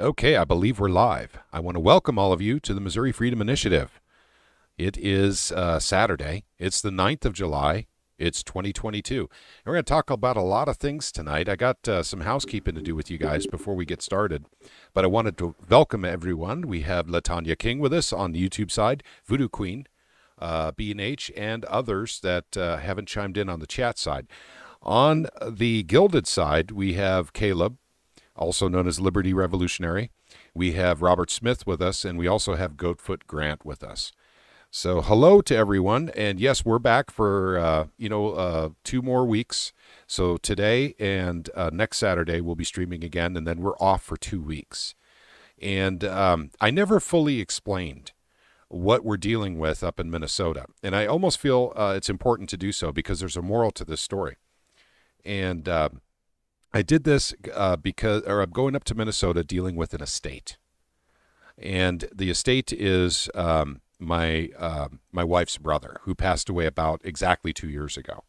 Okay, I believe we're live. I want to welcome all of you to the Missouri Freedom Initiative. It is Saturday. It's the 9th of July. It's 2022. And we're going to talk about a lot of things tonight. I got some housekeeping to do with you guys before we get started. But I wanted to welcome everyone. We have Latanya King with us on the YouTube side, Voodoo Queen, B&H, and others that haven't chimed in on the chat side. On the Gilded side, we have Caleb, also known as Liberty Revolutionary. We have Robert Smith with us, and we also have Goatfoot Grant with us. So hello to everyone, and yes, we're back for 2 more weeks. So today and next Saturday we'll be streaming again, and then we're off for 2 weeks. And I never fully explained what we're dealing with up in Minnesota, and I almost feel it's important to do so because there's a moral to this story. And I did this because I'm going up to Minnesota dealing with an estate. And the estate is my wife's brother, who passed away about exactly 2 years ago.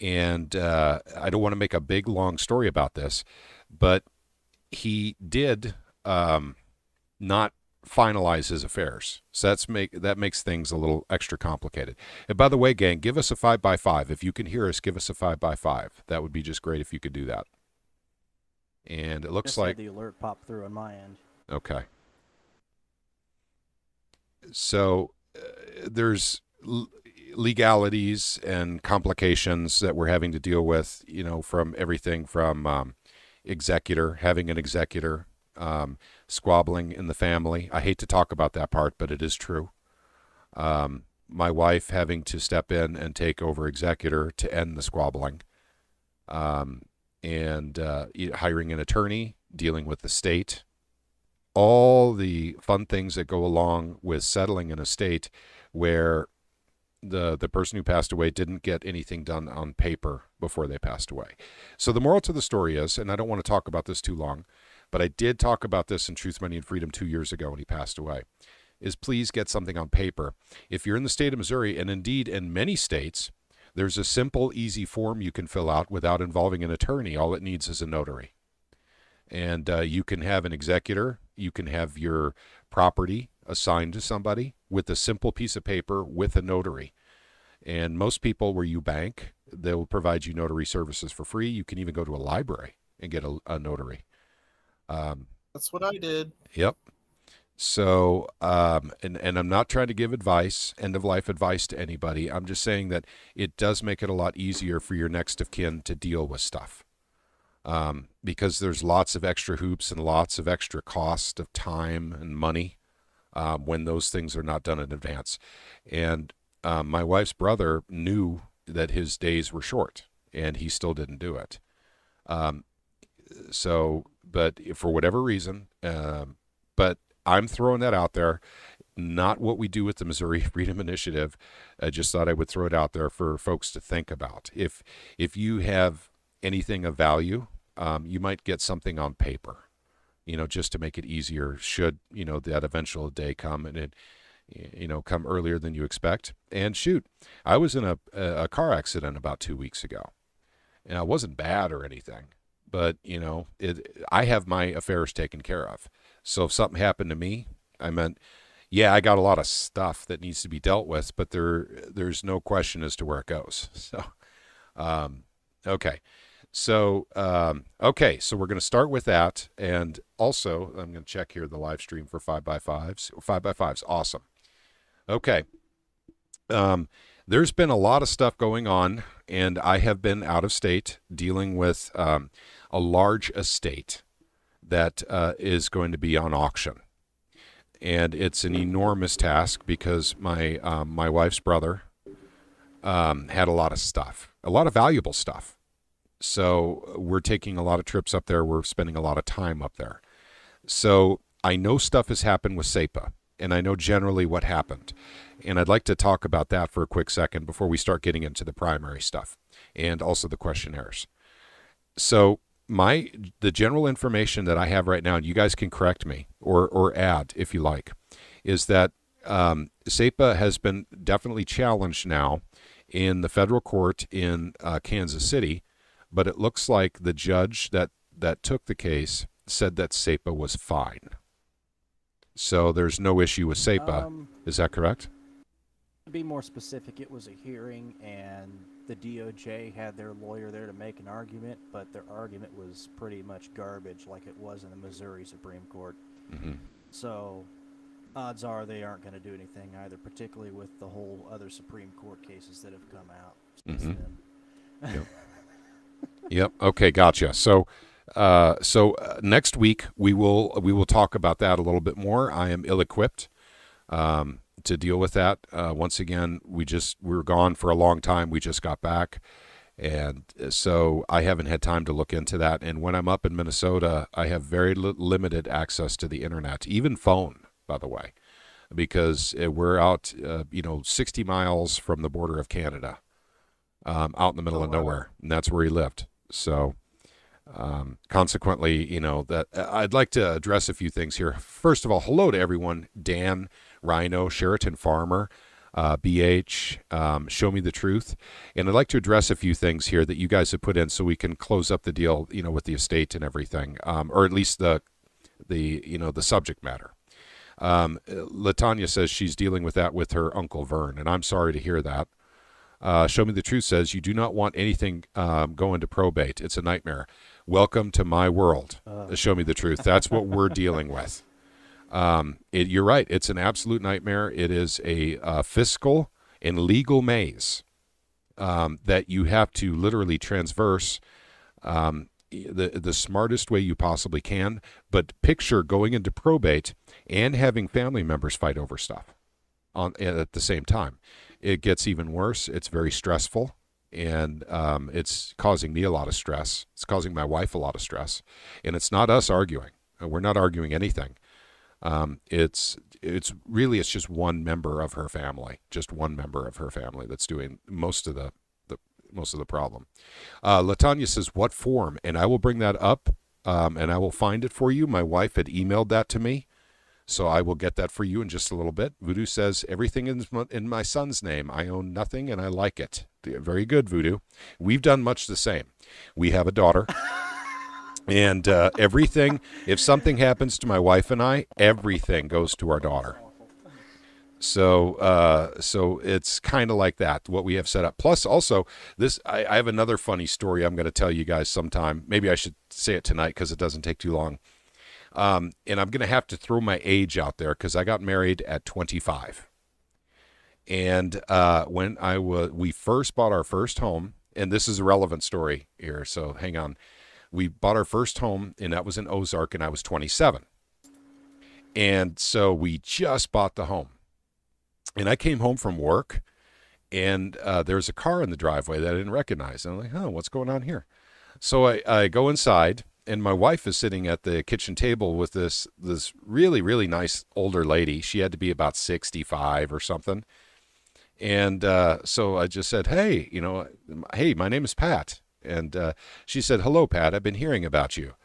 And I don't want to make a big, long story about this, but he did not finalize his affairs. So that makes things a little extra complicated. And by the way, gang, give us a 5x5. If you can hear us, give us a 5x5. That would be just great if you could do that. And it looks just like had the alert pop through on my end. Okay. So there's legalities and complications that we're having to deal with, from everything from having an executor, squabbling in the family. I hate to talk about that part, but it is true. My wife having to step in and take over executor to end the squabbling, and hiring an attorney, dealing with the state, all the fun things that go along with settling an estate where the person who passed away didn't get anything done on paper before they passed away. So the moral to the story is, and I don't want to talk about this too long, but I did talk about this in Truth, Money, and Freedom 2 years ago when he passed away, is please get something on paper. If you're in the state of Missouri, and indeed in many states, there's a simple, easy form you can fill out without involving an attorney. All it needs is a notary. And you can have an executor. You can have your property assigned to somebody with a simple piece of paper with a notary. And most people where you bank, they'll provide you notary services for free. You can even go to a library and get a notary. That's what I did. Yep. So, and I'm not trying to give advice, end-of-life advice to anybody. I'm just saying that it does make it a lot easier for your next of kin to deal with stuff. Because there's lots of extra hoops and lots of extra cost of time and money when those things are not done in advance. And my wife's brother knew that his days were short, and he still didn't do it. But for whatever reason, but I'm throwing that out there, not what we do with the Missouri Freedom Initiative. I just thought I would throw it out there for folks to think about. If you have anything of value, you might get something on paper, just to make it easier should, that eventual day come and it, come earlier than you expect. And shoot, I was in a car accident about 2 weeks ago, and it wasn't bad or anything, but, I have my affairs taken care of. So if something happened to me, I got a lot of stuff that needs to be dealt with, but there's no question as to where it goes. So, okay. So, so we're going to start with that. And also, I'm going to check here the live stream for 5x5s. 5x5s, awesome. Okay. There's been a lot of stuff going on, and I have been out of state dealing with a large estate that is going to be on auction. And it's an enormous task because my wife's brother had a lot of stuff, a lot of valuable stuff. So we're taking a lot of trips up there. We're spending a lot of time up there. So I know stuff has happened with CEPA, and I know generally what happened. And I'd like to talk about that for a quick second before we start getting into the primary stuff and also the questionnaires. So the general information that I have right now, and you guys can correct me or add if you like, is that CEPA has been definitely challenged now in the federal court in Kansas City, but it looks like the judge that took the case said that CEPA was fine. So there's no issue with CEPA. Is that correct? To be more specific, it was a hearing, and the DOJ had their lawyer there to make an argument, but their argument was pretty much garbage, like it was in the Missouri Supreme Court. Mm-hmm. So odds are they aren't going to do anything either, particularly with the whole other Supreme Court cases that have come out since then. Yep. Yep. Okay. Gotcha. So next week we will talk about that a little bit more. I am ill-equipped to deal with that. Once again, we were gone for a long time. We just got back, and so I haven't had time to look into that. And when I'm up in Minnesota, I have very limited access to the internet, even phone, by the way, because we're out 60 miles from the border of Canada, out in the middle of nowhere, and that's where he lived. So consequently, that I'd like to address a few things here. First of all, hello to everyone: Dan, Rhino, Sheraton Farmer, BH, Show Me the Truth. And I'd like to address a few things here that you guys have put in so we can close up the deal, with the estate and everything, or at least the subject matter. Latanya says she's dealing with that with her Uncle Vern, and I'm sorry to hear that. Show Me the Truth says you do not want anything going to probate. It's a nightmare. Welcome to my world. Show Me the Truth. That's what we're dealing with. You're right. It's an absolute nightmare. It is a fiscal and legal maze that you have to literally transverse the smartest way you possibly can. But picture going into probate and having family members fight over stuff at the same time. It gets even worse. It's very stressful, and it's causing me a lot of stress. It's causing my wife a lot of stress, and it's not us arguing. We're not arguing anything. It's just one member of her family, that's doing most of the problem. Latanya says, what form? And I will bring that up, and I will find it for you. My wife had emailed that to me, so I will get that for you in just a little bit. Voodoo says, everything in my son's name. I own nothing, and I like it. Very good, Voodoo. We've done much the same. We have a daughter. And everything, if something happens to my wife and I, everything goes to our daughter. So it's kind of like that, what we have set up. Plus, also, I have another funny story I'm going to tell you guys sometime. Maybe I should say it tonight because it doesn't take too long. And I'm going to have to throw my age out there because I got married at 25. And when we first bought our first home, and this is a relevant story here, so hang on. We bought our first home, and that was in Ozark, and I was 27. And so we just bought the home. And I came home from work, and there's a car in the driveway that I didn't recognize. And I'm like, what's going on here? So I go inside, and my wife is sitting at the kitchen table with this really, really nice older lady. She had to be about 65 or something. And so I just said, hey, my name is Pat. And she said, hello, Pat, I've been hearing about you.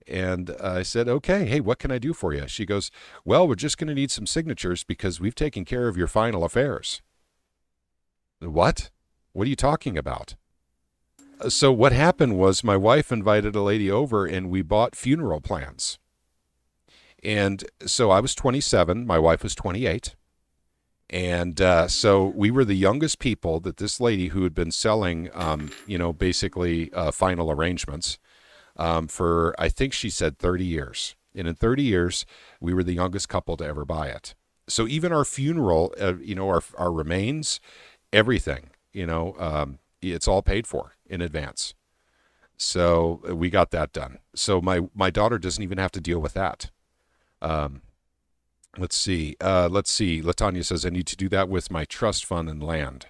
And I said, okay, hey, what can I do for you? She goes, well, we're just going to need some signatures because we've taken care of your final affairs. What? What are you talking about? So what happened was my wife invited a lady over and we bought funeral plans. And so I was 27, my wife was 28. And so we were the youngest people that this lady who had been selling, basically final arrangements for, I think she said 30 years. And in 30 years, we were the youngest couple to ever buy it. So even our funeral, our remains, everything, it's all paid for in advance. So we got that done. So my daughter doesn't even have to deal with that. Let's see. Latanya says, I need to do that with my trust fund and land.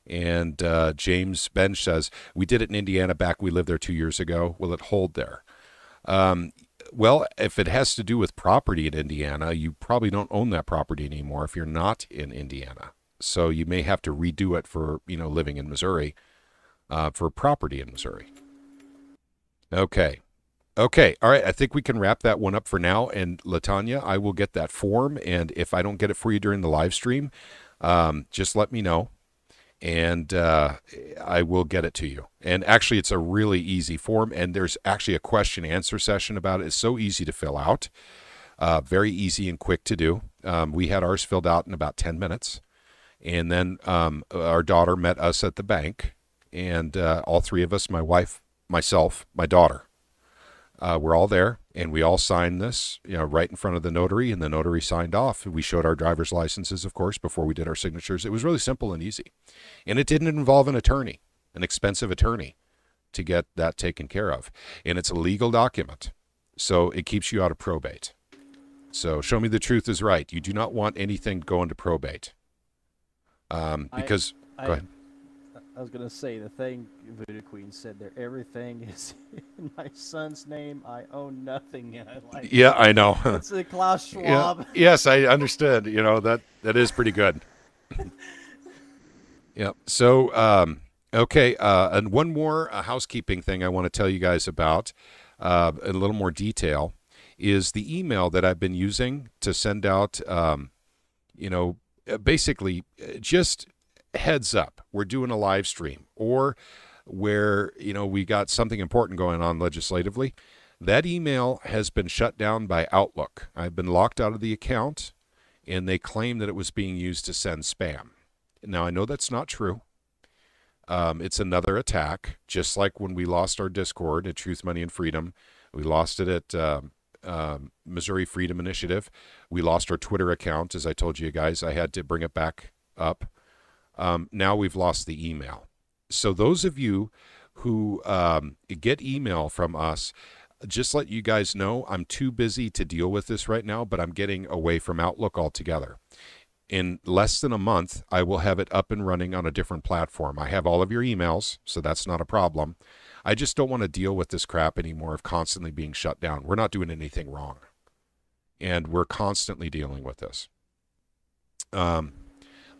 And James Bench says, we did it in Indiana back. We lived there 2 years ago. Will it hold there? Well, if it has to do with property in Indiana, you probably don't own that property anymore if you're not in Indiana. So you may have to redo it for, living in Missouri, for property in Missouri. Okay. All right. I think we can wrap that one up for now. And Latanya, I will get that form. And if I don't get it for you during the live stream, just let me know. and I will get it to you. And actually, it's a really easy form, and there's actually a question answer session about it. It's so easy to fill out, very easy and quick to do. We had ours filled out in about 10 minutes, and then our daughter met us at the bank, and all three of us, my wife, myself, my daughter, we're all there, and we all signed this, right in front of the notary, and the notary signed off. We showed our driver's licenses, of course, before we did our signatures. It was really simple and easy, and it didn't involve an attorney, an expensive attorney, to get that taken care of. And it's a legal document, so it keeps you out of probate. So show me the truth is right. You do not want anything going to probate, because go ahead. I was gonna say the thing Voodoo Queen said there. Everything is in my son's name. I own nothing, and I like. Yeah, I know. It's a Klaus Schwab. Yeah. Yes, I understand. That is pretty good. Yeah. So, okay, and one more housekeeping thing I want to tell you guys about, a little more detail, is the email that I've been using to send out. Basically, just heads up, we're doing a live stream, or where we got something important going on legislatively. That email has been shut down by Outlook. I've been locked out of the account, and they claim that it was being used to send spam. Now, I know that's not true. It's another attack, just like when we lost our Discord at Truth, Money, and Freedom. We lost it at Missouri Freedom Initiative. We lost our Twitter account, as I told you guys. I had to bring it back up. Now we've lost the email. So those of you who get email from us, just let you guys know, I'm too busy to deal with this right now, but I'm getting away from Outlook altogether. In less than a month, I will have it up and running on a different platform. I have all of your emails, so that's not a problem. I just don't want to deal with this crap anymore of constantly being shut down. We're not doing anything wrong, and we're constantly dealing with this.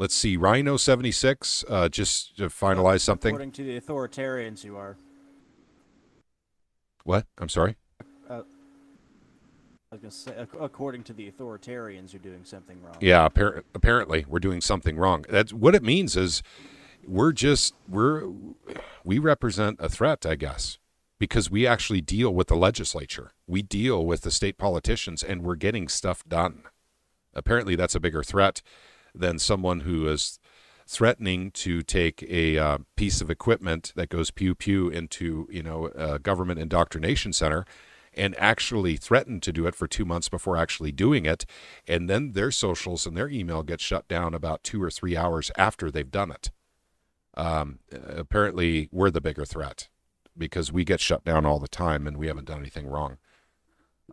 Let's see, Rhino76, just to finalize something. According to the authoritarians, you are. What? I'm sorry? I was going to say, according to the authoritarians, you're doing something wrong. Yeah, apparently we're doing something wrong. That's what it means is we represent a threat, I guess, because we actually deal with the legislature. We deal with the state politicians, and we're getting stuff done. Apparently that's a bigger threat than someone who is threatening to take a piece of equipment that goes pew-pew into a government indoctrination center and actually threaten to do it for 2 months before actually doing it, and then their socials and their email get shut down about 2 or 3 hours after they've done it. Apparently we're the bigger threat because we get shut down all the time and we haven't done anything wrong.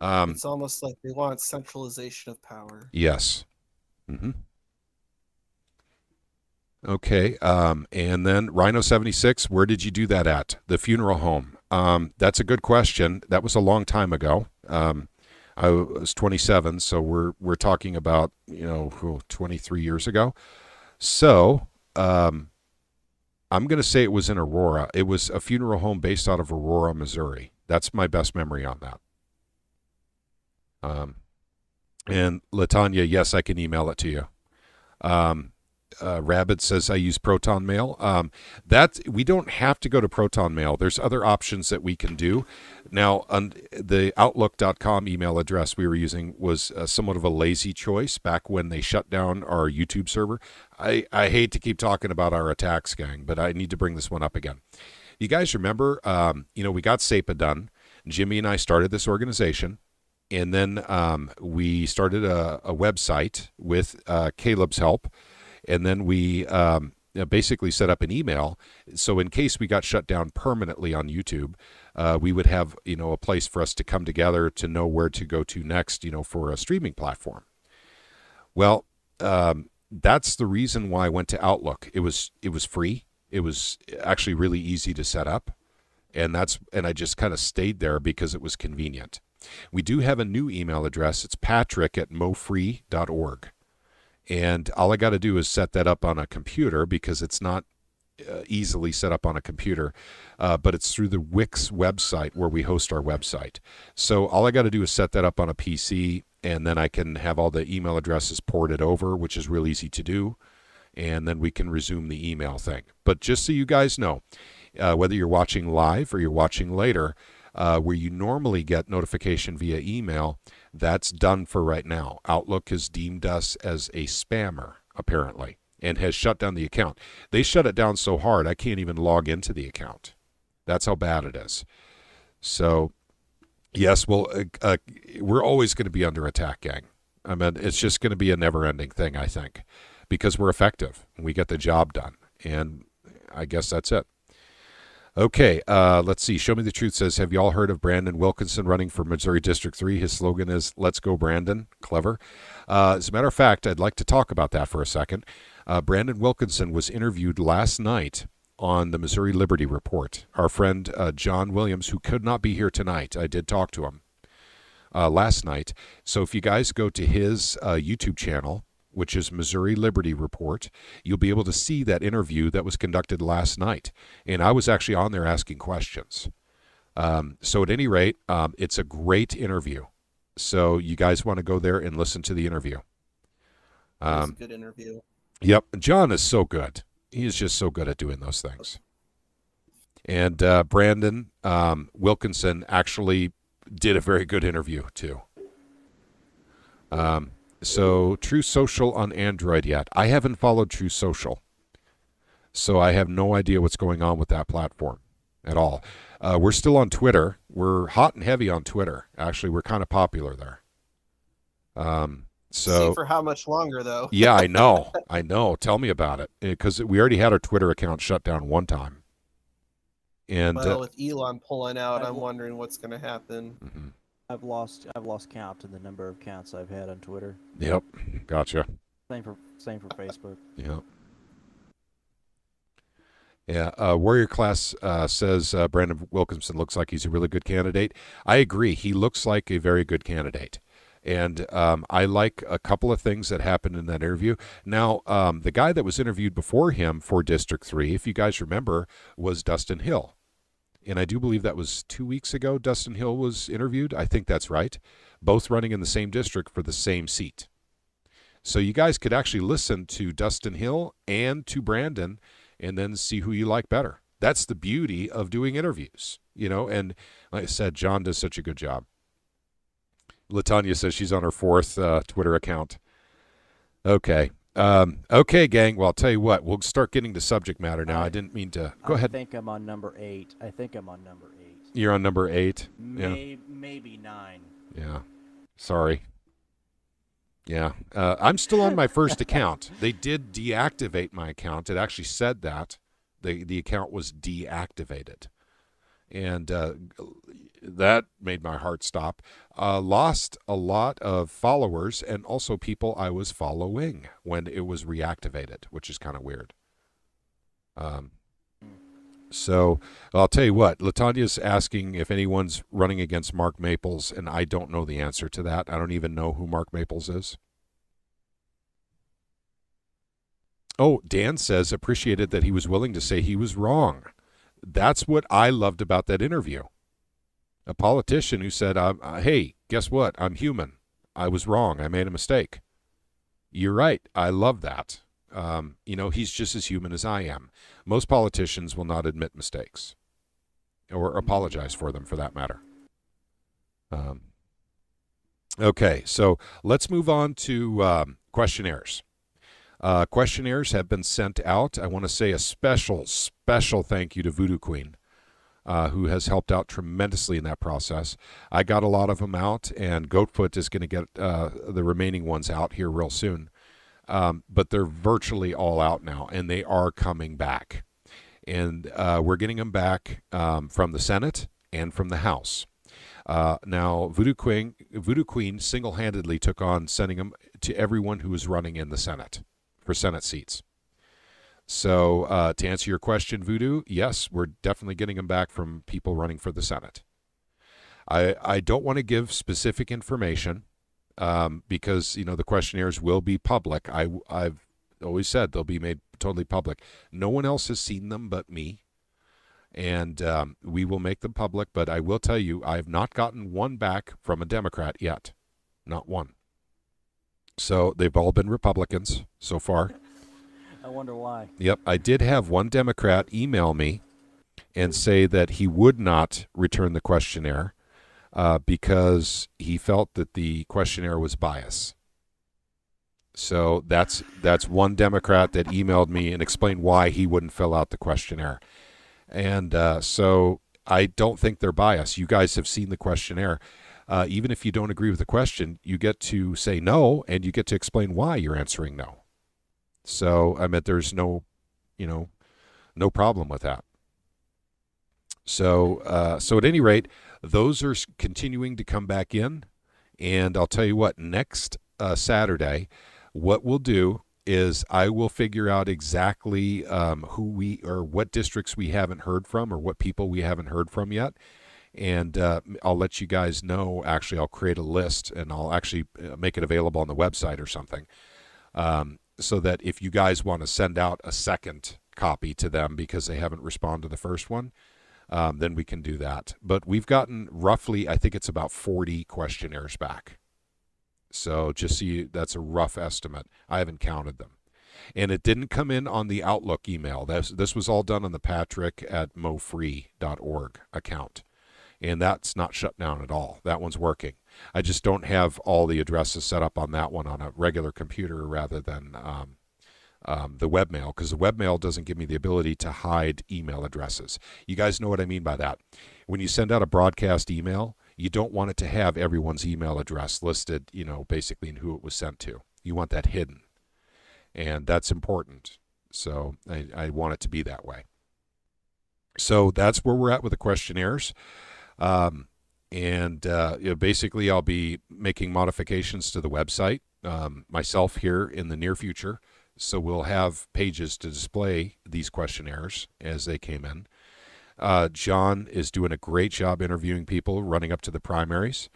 It's almost like they want centralization of power. Yes. Mm-hmm. Okay, and then Rhino76, where did you do that at? The funeral home. That's a good question. That was a long time ago. I was 27, so we're talking about 23 years ago. So I'm going to say it was in Aurora. It was a funeral home based out of Aurora, Missouri. That's my best memory on that. And Latanya, yes, I can email it to you. Rabbit says I use Proton Mail. That we don't have to go to Proton Mail. There's other options that we can do. Now, on the Outlook.com email address we were using was somewhat of a lazy choice back when they shut down our YouTube server. I hate to keep talking about our attacks, gang, but I need to bring this one up again. You guys remember, we got CEPA done. Jimmy and I started this organization. And then we started a website with Caleb's help. And then we basically set up an email. So in case we got shut down permanently on YouTube, we would have, a place for us to come together to know where to go to next, for a streaming platform. Well, that's the reason why I went to Outlook. It was free. It was actually really easy to set up. And I just kind of stayed there because it was convenient. We do have a new email address. It's patrick@mofree.org. And all I got to do is set that up on a computer because it's not easily set up on a computer, but it's through the Wix website where we host our website. So all I got to do is set that up on a PC, and then I can have all the email addresses ported over, which is real easy to do. and then we can resume the email thing. But just so you guys know, whether you're watching live or you're watching later, where you normally get notification via email, that's done for right now. Outlook has deemed us as a spammer, apparently, and has shut down the account. They shut it down so hard I can't even log into the account. That's how bad it is. So, yes, well, we're always going to be under attack, gang. I mean, it's just going to be a never-ending thing, I think, because we're effective and we get the job done. And I guess that's it. Okay, let's see. Show Me the Truth says, have you all heard of Brandon Wilkinson running for Missouri District 3? His slogan is, let's go, Brandon. Clever. As a matter of fact, I'd like to talk about that for a second. Brandon Wilkinson was interviewed last night on the Missouri Liberty Report. Our friend John Williams, who could not be here tonight, I did talk to him last night. So if you guys go to his YouTube channel, which is Missouri Liberty Report, you'll be able to see that interview that was conducted last night. And I was actually on there asking questions. So at any rate, it's a great interview. So you guys want to go there and listen to the interview. It's a good interview. Yep. John is so good. He is just so good at doing those things. And Brandon Wilkinson actually did a very good interview, too. So, True Social on Android yet. I haven't followed True Social. So I have no idea what's going on with that platform at all. We're still on Twitter. We're hot and heavy on Twitter. Actually, we're kind of popular there. See for how much longer, though? Yeah, I know. I know. Tell me about it. Because we already had our Twitter account shut down one time. And well, with Elon pulling out, I'm wondering what's going to happen. Mm-hmm. I've lost count in the number of accounts I've had on Twitter. Yep. Gotcha. Same for Facebook. Yep. Yeah. Warrior Class says Brandon Wilkinson looks like he's a really good candidate. I agree. He looks like a very good candidate. And I like a couple of things that happened in that interview. Now, the guy that was interviewed before him for District 3, if you guys remember, was Dustin Hill. And I do believe that was 2 weeks ago Dustin Hill was interviewed. I think that's right. Both running in the same district for the same seat. So you guys could actually listen to Dustin Hill and to Brandon and then see who you like better. That's the beauty of doing interviews, you know. And like I said, John does such a good job. LaTanya says she's on her fourth Twitter account. Okay. Okay, gang. Well, I'll tell you what. We'll start getting to subject matter now. I didn't mean to. Go ahead. I think I'm on number 8. You're on number 8? Maybe 9. Yeah. Sorry. Yeah. I'm still on my first account. They did deactivate my account. It actually said that. The account was deactivated. And that made my heart stop. Lost a lot of followers and also people I was following when it was reactivated, which is kind of weird. So I'll tell you what, Latanya's asking if anyone's running against Mark Maples, and I don't know the answer to that. I don't even know who Mark Maples is. Oh, Dan says appreciated that he was willing to say he was wrong. That's what I loved about that interview. A politician who said, hey, guess what? I'm human. I was wrong. I made a mistake. You're right. I love that. He's just as human as I am. Most politicians will not admit mistakes or apologize for them, for that matter. Okay, so let's move on to questionnaires. Questionnaires have been sent out. I want to say a special thank you to Voodoo Queen, who has helped out tremendously in that process. I got a lot of them out, and Goatfoot is going to get the remaining ones out here real soon. But they're virtually all out now, and they are coming back. And we're getting them back from the Senate and from the House. Now, Voodoo Queen single-handedly took on sending them to everyone who was running in the Senate for Senate seats. So to answer your question, Voodoo, yes, we're definitely getting them back from people running for the Senate. I don't want to give specific information because, the questionnaires will be public. I've always said they'll be made totally public. No one else has seen them but me, and we will make them public. But I will tell you, I have not gotten one back from a Democrat yet. Not one. So they've all been Republicans so far. I wonder why. Yep, I did have one Democrat email me and say that he would not return the questionnaire because he felt that the questionnaire was biased. So that's one Democrat that emailed me and explained why he wouldn't fill out the questionnaire. And so I don't think they're biased. You guys have seen the questionnaire. Even if you don't agree with the question, you get to say no, and you get to explain why you're answering no. So I mean, there's no problem with that. So so at any rate, those are continuing to come back in, and I'll tell you what, next Saturday, what we'll do is I will figure out exactly who we or what districts we haven't heard from or what people we haven't heard from yet. And I'll let you guys know. Actually, I'll create a list and I'll actually make it available on the website or something so that if you guys want to send out a second copy to them because they haven't responded to the first one, then we can do that. But we've gotten roughly, I think it's about 40 questionnaires back. So just so that's a rough estimate. I haven't counted them. And it didn't come in on the Outlook email. This was all done on the patrick@mofree.org account. And that's not shut down at all. That one's working. I just don't have all the addresses set up on that one on a regular computer rather than the webmail, because the webmail doesn't give me the ability to hide email addresses. You guys know what I mean by that. When you send out a broadcast email, you don't want it to have everyone's email address listed, basically in who it was sent to. You want that hidden. And that's important. So I want it to be that way. So that's where we're at with the questionnaires. Basically, I'll be making modifications to the website myself here in the near future. So we'll have pages to display these questionnaires as they came in. John is doing a great job interviewing people running up to the primaries.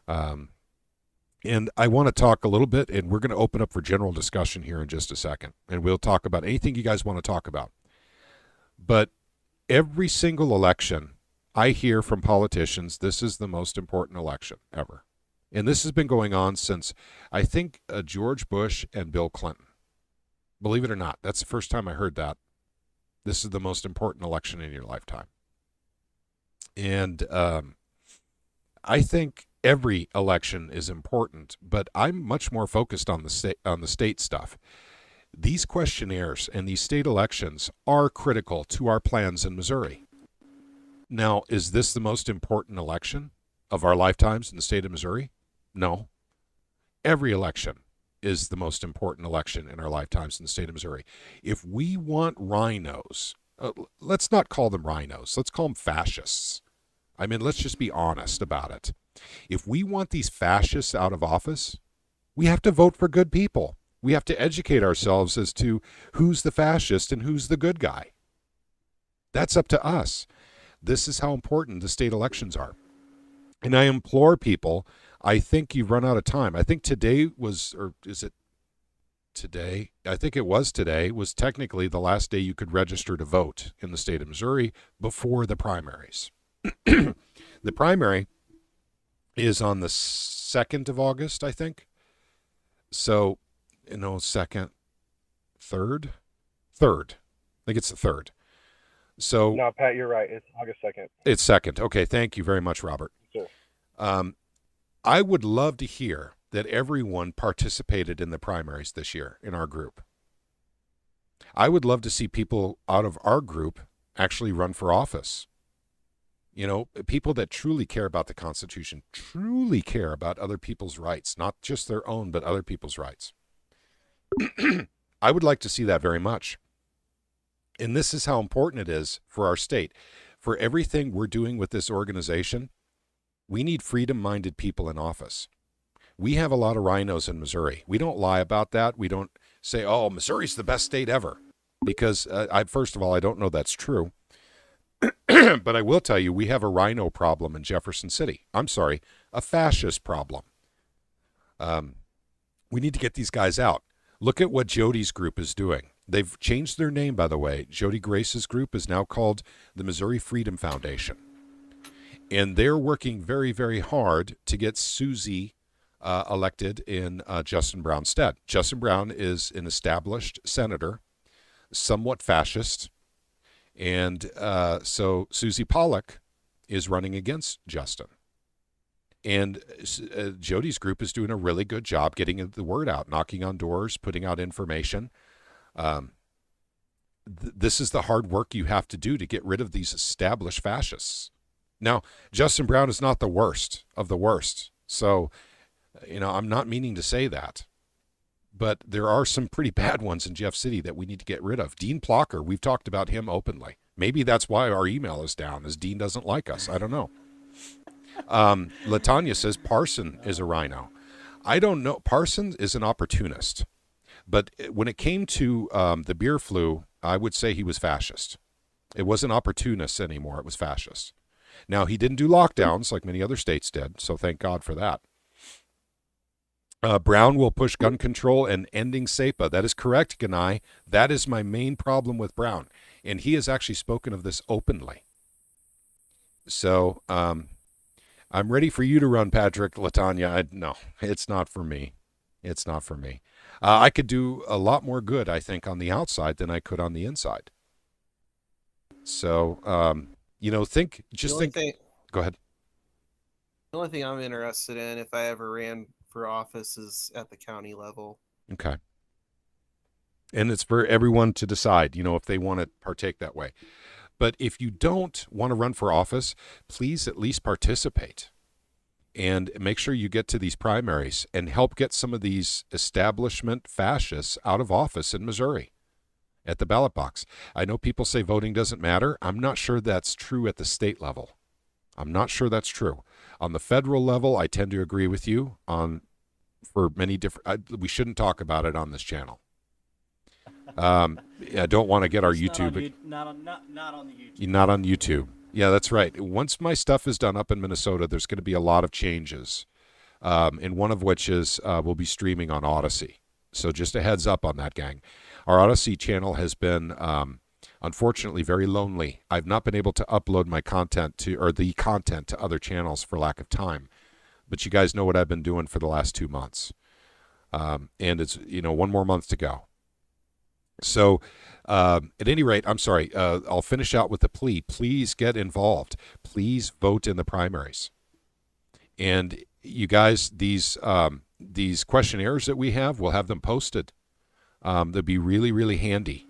And I want to talk a little bit, and we're going to open up for general discussion here in just a second. And we'll talk about anything you guys want to talk about. But every single election, I hear from politicians, this is the most important election ever. And this has been going on since, I think, George Bush and Bill Clinton. Believe it or not, that's the first time I heard that. This is the most important election in your lifetime. And I think every election is important, but I'm much more focused on the state stuff. These questionnaires and these state elections are critical to our plans in Missouri. Now, is this the most important election of our lifetimes in the state of Missouri? No. Every election is the most important election in our lifetimes in the state of Missouri. If we want rhinos, let's not call them rhinos. Let's call them fascists. I mean, let's just be honest about it. If we want these fascists out of office, we have to vote for good people. We have to educate ourselves as to who's the fascist and who's the good guy. That's up to us. This is how important the state elections are. And I implore people, I think you've run out of time. I think today was, or is it today? I think it was today, was technically the last day you could register to vote in the state of Missouri before the primaries. The primary is on the 2nd of August, I think. So, 2nd, 3rd? 3rd. I think it's the 3rd. So no, Pat, you're right. It's August 2nd. It's 2nd. Okay, thank you very much, Robert. Sure. I would love to hear that everyone participated in the primaries this year in our group. I would love to see people out of our group actually run for office. People that truly care about the Constitution, truly care about other people's rights, not just their own, but other people's rights. I would like to see that very much. And this is how important it is for our state. For everything we're doing with this organization, we need freedom-minded people in office. We have a lot of rhinos in Missouri. We don't lie about that. We don't say, oh, Missouri's the best state ever. Because, first of all, I don't know that's true. But I will tell you, we have a rhino problem in Jefferson City. I'm sorry, a fascist problem. We need to get these guys out. Look at what Jody's group is doing. They've changed their name, by the way. Jody Grace's group is now called the Missouri Freedom Foundation. And they're working very, very hard to get Susie elected in Justin Brown's stead. Justin Brown is an established senator somewhat fascist. And so Susie Pollock is running against Justin. And Jody's group is doing a really good job getting the word out, knocking on doors, putting out information. This is the hard work you have to do to get rid of these established fascists. Now, Justin Brown is not the worst of the worst. So, I'm not meaning to say that. But there are some pretty bad ones in Jeff City that we need to get rid of. Dean Plocker, we've talked about him openly. Maybe that's why our email is down, is Dean doesn't like us. I don't know. Latanya says Parson is a rhino. I don't know. Parson is an opportunist. But when it came to the beer flu, I would say he was fascist. It wasn't opportunist anymore. It was fascist. Now, he didn't do lockdowns like many other states did, so thank God for that. Brown will push gun control and ending CEPA. That is correct, Ganai. That is my main problem with Brown. And he has actually spoken of this openly. So I'm ready for you to run, Patrick. Latanya, no, it's not for me. It's not for me. I could do a lot more good, I think, on the outside than I could on the inside. So, think. Go ahead. The only thing I'm interested in, if I ever ran for office, is at the county level. Okay. And it's for everyone to decide, if they want to partake that way. But if you don't want to run for office, please at least participate and make sure you get to these primaries and help get some of these establishment fascists out of office in Missouri at the ballot box. I know people say voting doesn't matter. I'm not sure that's true at the state level. I'm not sure that's true. On the federal level, I tend to agree with you for many different. We shouldn't talk about it on this channel. I don't want to get our YouTube. Not on the YouTube. Not on YouTube. Yeah, that's right. Once my stuff is done up in Minnesota, there's going to be a lot of changes, and one of which is we'll be streaming on Odyssey. So just a heads up on that, gang. Our Odyssey channel has been, unfortunately, very lonely. I've not been able to upload my content to other channels for lack of time. But you guys know what I've been doing for the last 2 months. And it's, 1 more month to go. So at any rate, I'm sorry, I'll finish out with the plea. Please get involved. Please vote in the primaries. And you guys, these questionnaires that we have, we'll have them posted. They'll be really, really handy,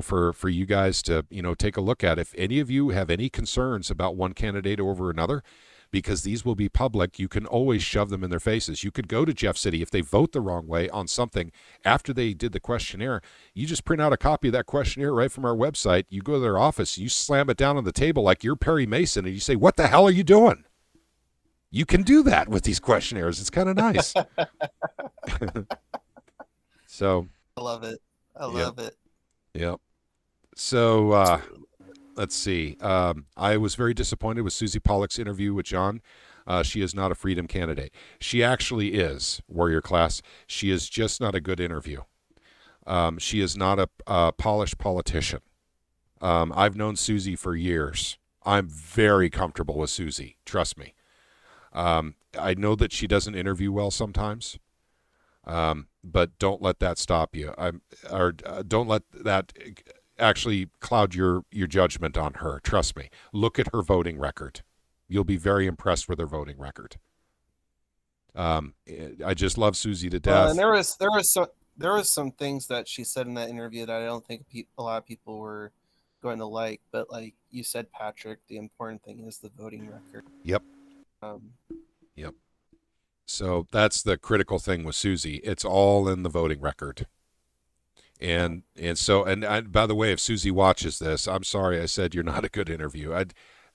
for you guys to, take a look at. If any of you have any concerns about one candidate over another, because these will be public, you can always shove them in their faces. You could go to Jeff City. If they vote the wrong way on something after they did the questionnaire, you just print out a copy of that questionnaire right from our website. You go to their office, you slam it down on the table like you're Perry Mason, and you say, "What the hell are you doing?" You can do that with these questionnaires. It's kind of nice. So I love it. I love it. Yep. So let's see. I was very disappointed with Susie Pollock's interview with John. She is not a freedom candidate. She actually is, warrior class. She is just not a good interview. She is not a polished politician. I've known Susie for years. I'm very comfortable with Susie. Trust me. I know that she doesn't interview well sometimes. But don't let that stop you. Don't let that actually cloud your judgment on her. Trust me. Look at her voting record. You'll be very impressed with her voting record. I just love Susie to death. And there was some things that she said in that interview that I don't think a lot of people were going to like. But like you said, Patrick, the important thing is the voting record. Yep. Yep. So that's the critical thing with Susie. It's all in the voting record. And by the way, if Susie watches this, I'm sorry I said you're not a good interview.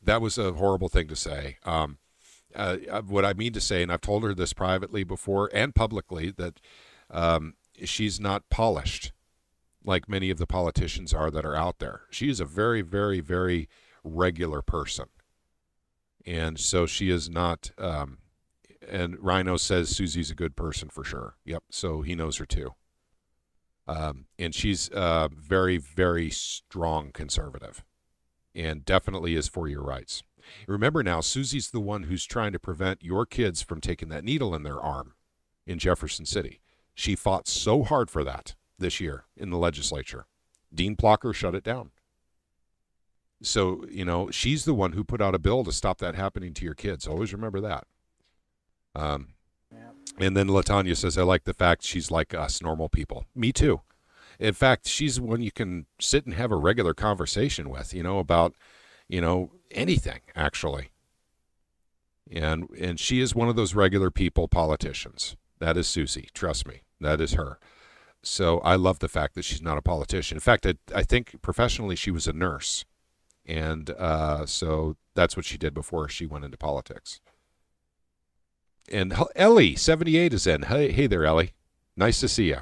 That was a horrible thing to say. What I mean to say, and I've told her this privately before and publicly, that she's not polished like many of the politicians are that are out there. She is a very, very, very regular person. And so she is not... and Rhino says Susie's a good person for sure. Yep, so he knows her too. And she's very, very strong conservative and definitely is for your rights. Remember now, Susie's the one who's trying to prevent your kids from taking that needle in their arm in Jefferson City. She fought so hard for that this year in the legislature. Dean Plocker shut it down. So, she's the one who put out a bill to stop that happening to your kids. Always remember that. And then Latanya says, I like the fact she's like us normal people. Me too. In fact, she's one you can sit and have a regular conversation with, about, anything, actually. And she is one of those regular people politicians. That is Susie. Trust me. That is her. So I love the fact that she's not a politician. In fact, I think professionally she was a nurse. And so that's what she did before she went into politics. And Elly, 78, is in. Hey there, Elly. Nice to see you.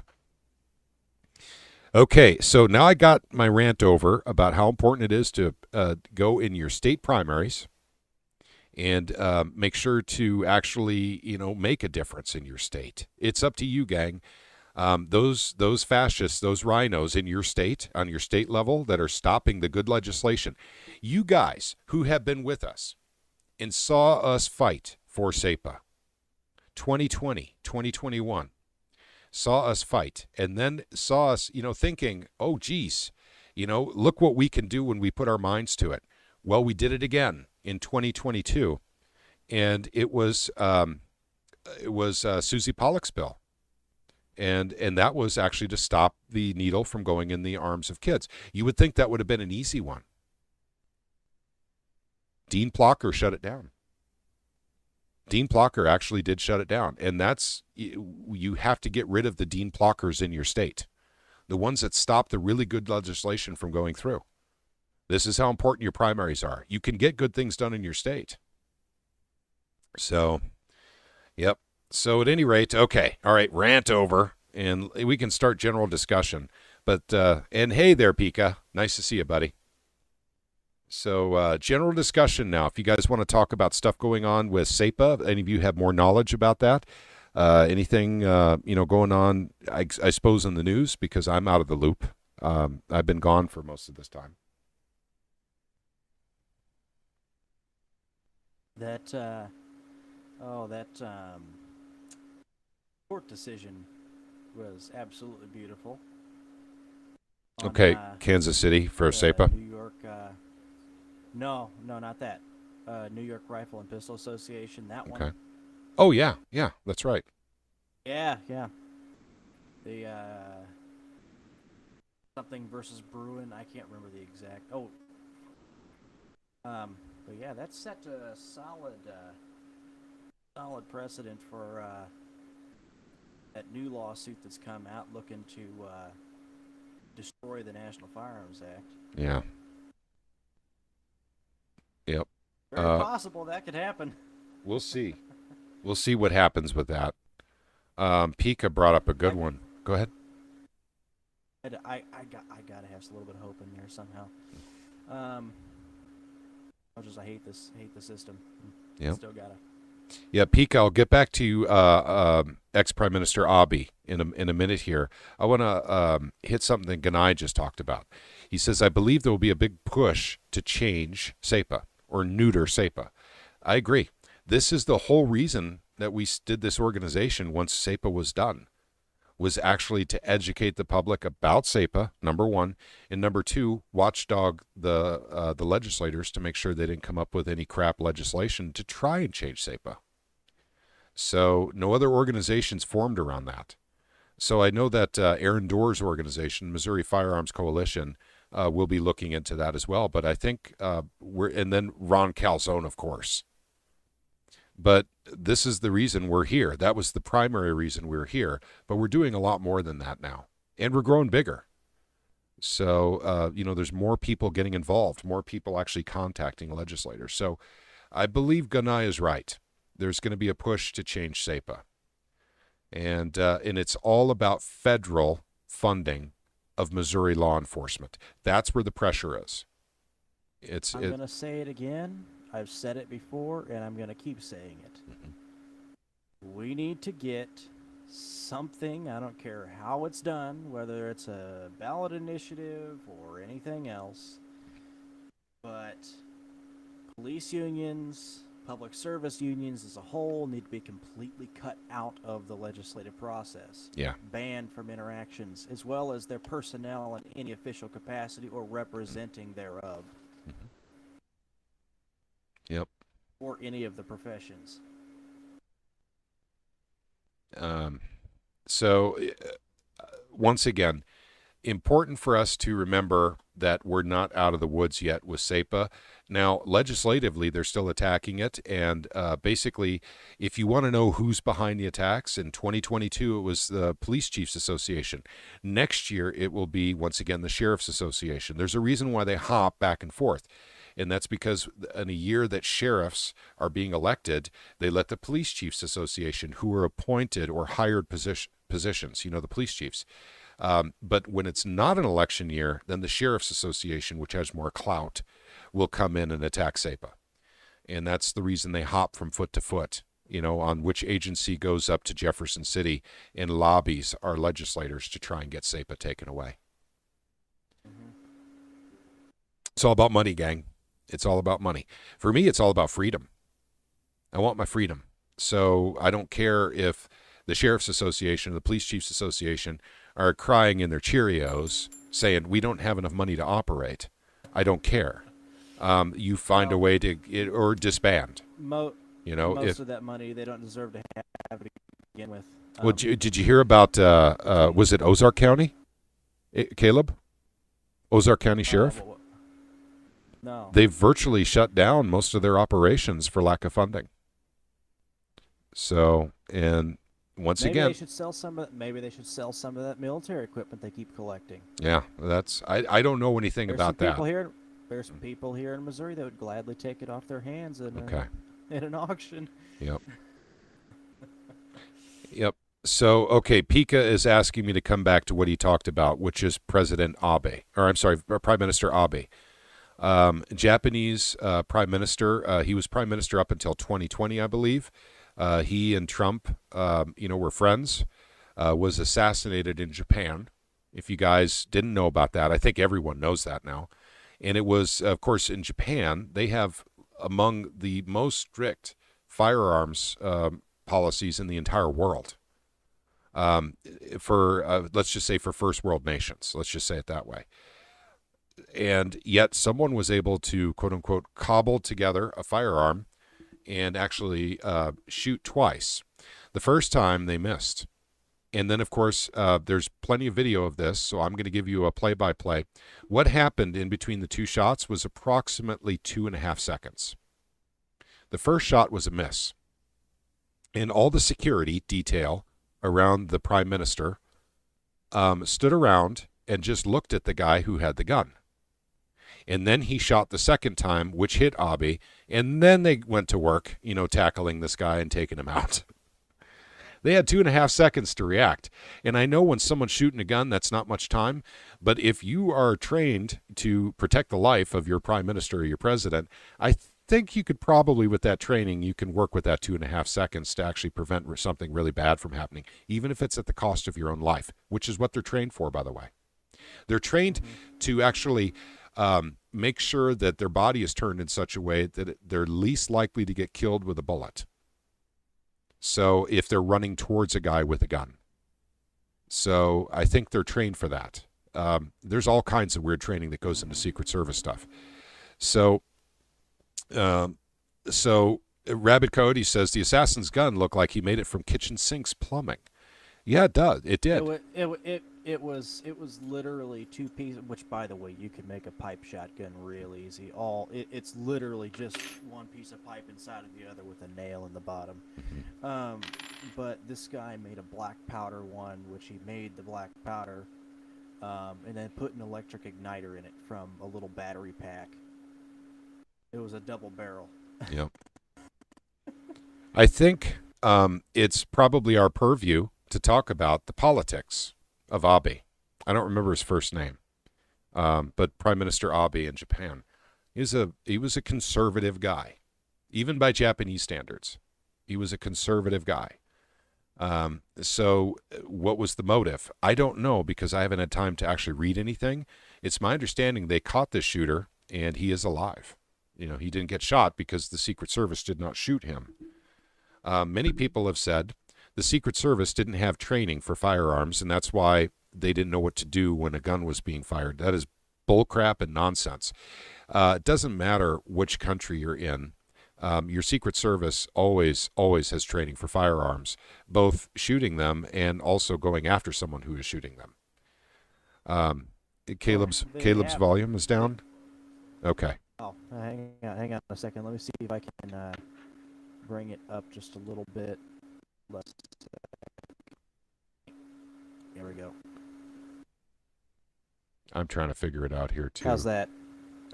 Okay, so now I got my rant over about how important it is to go in your state primaries and make sure to actually, make a difference in your state. It's up to you, gang. Those fascists, those rhinos in your state, on your state level, that are stopping the good legislation. You guys who have been with us and saw us fight for CEPA, 2020, 2021, saw us fight, and then saw us, thinking, oh, geez, look what we can do when we put our minds to it. Well, we did it again in 2022, and it was Susie Pollock's bill. And that was actually to stop the needle from going in the arms of kids. You would think that would have been an easy one. Dean Plocker shut it down. Dean Plocker actually did shut it down. And that's, you have to get rid of the Dean Plockers in your state, the ones that stop the really good legislation from going through. This is how important your primaries are. You can get good things done in your state. So, yep. So at any rate, okay, all right, rant over, and we can start general discussion. But, and hey there, Pika. Nice to see you, buddy. So general discussion now. If you guys want to talk about stuff going on with CEPA, any of you have more knowledge about that? Anything, going on, I suppose, in the news, because I'm out of the loop. I've been gone for most of this time. That court decision was absolutely beautiful. Okay, Kansas City for CEPA. New York, no, not that. New York Rifle and Pistol Association, that one. Okay. Oh, yeah, that's right. Yeah. The something versus Bruin, I can't remember the exact. But yeah, that set a solid precedent for that new lawsuit that's come out looking to destroy the National Firearms Act. Yeah. Yep. Very possible that could happen. We'll see. We'll see what happens with that. Pika brought up a good one. Go ahead. I gotta have a little bit of hope in there somehow. I hate the system. Yeah. Still gotta. Yeah, Pika, I'll get back to you, ex-Prime Minister Abe, in a minute here. I want to hit something that Ganai just talked about. He says, I believe there will be a big push to change CEPA or neuter CEPA. I agree. This is the whole reason that we did this organization once CEPA was done, was actually to educate the public about CEPA, number one, and number two, watchdog the legislators to make sure they didn't come up with any crap legislation to try and change CEPA. So no other organizations formed around that. So I know that Aaron Doerr's organization, Missouri Firearms Coalition, will be looking into that as well. But I think and then Ron Calzone, of course. But this is the reason we're here. That was the primary reason we're here. But we're doing a lot more than that now. And we're growing bigger. So, there's more people getting involved, more people actually contacting legislators. So I believe Ganai is right. There's going to be a push to change CEPA. And it's all about federal funding of Missouri law enforcement. That's where the pressure is. I'm going to say it again. I've said it before, and I'm going to keep saying it. Mm-hmm. We need to get something, I don't care how it's done, whether it's a ballot initiative or anything else, but police unions, public service unions as a whole need to be completely cut out of the legislative process. Yeah. Banned from interactions, as well as their personnel in any official capacity or representing thereof. Yep. Or any of the professions. Once again, important for us to remember that we're not out of the woods yet with CEPA. Now, legislatively, they're still attacking it. And basically, if you want to know who's behind the attacks, in 2022, it was the Police Chiefs Association. Next year, it will be, once again, the Sheriff's Association. There's a reason why they hop back and forth. And that's because in a year that sheriffs are being elected, they let the Police Chiefs Association, who are appointed or hired positions, the police chiefs. But when it's not an election year, then the Sheriff's Association, which has more clout, will come in and attack CEPA. And that's the reason they hop from foot to foot, on which agency goes up to Jefferson City and lobbies our legislators to try and get CEPA taken away. It's all about money, gang. It's all about money. For me, it's all about freedom. I want my freedom. So I don't care if the Sheriff's Association, the Police Chiefs Association are crying in their Cheerios saying, we don't have enough money to operate. I don't care. You find a way to, or disband. Most of that money they don't deserve to have to begin with. Well, did you hear about, was it Ozark County? Caleb? Ozark County Sheriff? No. They've virtually shut down most of their operations for lack of funding. So, and once again, maybe they should sell some of that military equipment they keep collecting. Yeah, I don't know anything about that. There's people here in Missouri that would gladly take it off their hands in an auction. Yep. Yep. So, okay, Pika is asking me to come back to what he talked about, which is Prime Minister Abe. Japanese prime minister. He was prime minister up until 2020, I believe. He and Trump, were friends. Was assassinated in Japan. If you guys didn't know about that, I think everyone knows that now. And it was, of course, in Japan. They have among the most strict firearms policies in the entire world. Let's just say for first world nations. Let's just say it that way. And yet someone was able to, quote unquote, cobble together a firearm and actually shoot twice. The first time they missed. And then, of course, there's plenty of video of this, so I'm going to give you a play-by-play. What happened in between the two shots was approximately 2.5 seconds. The first shot was a miss. And all the security detail around the prime minister stood around and just looked at the guy who had the gun. And then he shot the second time, which hit Abe, and then they went to work, tackling this guy and taking him out. They had 2.5 seconds to react. And I know when someone's shooting a gun, that's not much time. But if you are trained to protect the life of your prime minister or your president, I think you could probably, with that training, you can work with that 2.5 seconds to actually prevent something really bad from happening, even if it's at the cost of your own life, which is what they're trained for, by the way. They're trained to actually make sure that their body is turned in such a way that they're least likely to get killed with a bullet. So if they're running towards a guy with a gun. So I think they're trained for that. There's all kinds of weird training that goes into Secret Service stuff. So Rabbit Cody says the assassin's gun looked like he made it from kitchen sinks plumbing. Yeah, it does. It did. It was literally two pieces. Which, by the way, you can make a pipe shotgun real easy. It's literally just one piece of pipe inside of the other with a nail in the bottom. But this guy made a black powder one, which he made the black powder, and then put an electric igniter in it from a little battery pack. It was a double barrel. Yep. I think it's probably our purview to talk about the politics of Abe. I don't remember his first name, but Prime Minister Abe in Japan. He was a conservative guy, even by Japanese standards. He was a conservative guy. So what was the motive? I don't know, because I haven't had time to actually read anything. It's my understanding they caught this shooter and he is alive. he didn't get shot because the Secret Service did not shoot him. Many people have said the Secret Service didn't have training for firearms, and that's why they didn't know what to do when a gun was being fired. That is bullcrap and nonsense. It doesn't matter which country you're in. Your Secret Service always has training for firearms, both shooting them and also going after someone who is shooting them. Caleb's volume is down. Okay. Oh, hang on a second. Let me see if I can bring it up just a little bit. There we go. I'm trying to figure it out here too. How's that?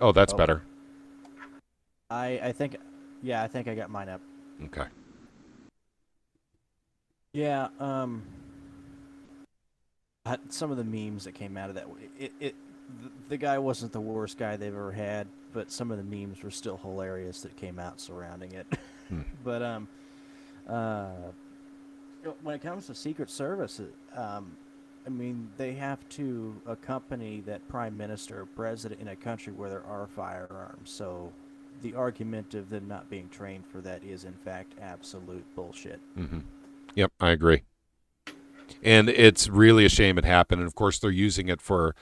Oh, that's better. I think I got mine up. Okay. Yeah. Some of the memes that came out of that, the guy wasn't the worst guy they've ever had, but some of the memes were still hilarious that came out surrounding it. But when it comes to Secret Service, I mean, they have to accompany that prime minister or president in a country where there are firearms. So the argument of them not being trained for that is, in fact, absolute bullshit. Mm-hmm. Yep, I agree. And it's really a shame it happened. And, of course, they're using it for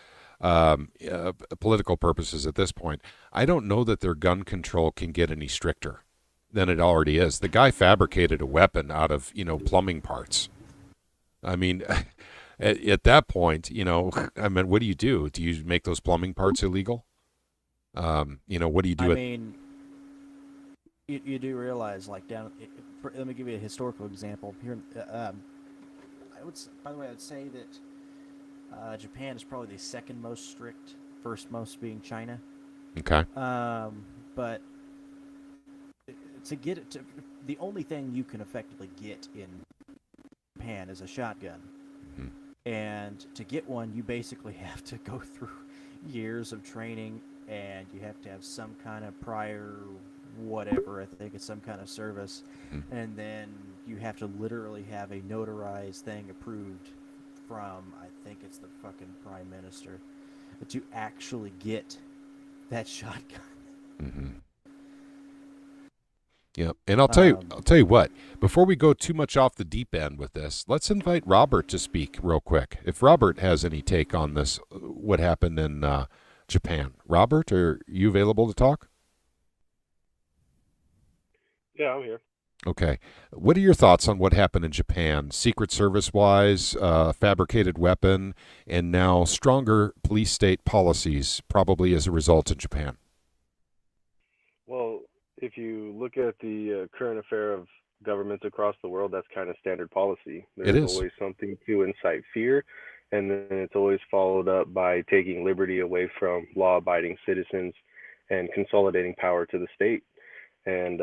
political purposes at this point. I don't know that their gun control can get any stricter than it already is. The guy fabricated a weapon out of, plumbing parts. I mean, at that point, I mean, what do you do? Do you make those plumbing parts illegal? What do you do? I mean, you do realize, like, let me give you a historical example. Here, by the way, I would say that Japan is probably the second most strict, first most being China. Okay. But to get it the only thing you can effectively get in Japan is a shotgun. Mm-hmm. And to get one, you basically have to go through years of training, and you have to have some kind of prior whatever, I think it's some kind of service, and then you have to literally have a notarized thing approved from, I think it's the fucking prime minister, to actually get that shotgun. Mm-hmm. Yeah, and I'll tell you what. Before we go too much off the deep end with this, let's invite Robert to speak real quick. If Robert has any take on this, what happened in Japan. Robert, are you available to talk? Yeah, I'm here. Okay. What are your thoughts on what happened in Japan, Secret Service-wise, fabricated weapon, and now stronger police state policies, probably as a result in Japan? Well, if you look at the current affair of governments across the world, that's kind of standard policy. There's always something to incite fear, and then it's always followed up by taking liberty away from law-abiding citizens and consolidating power to the state. And,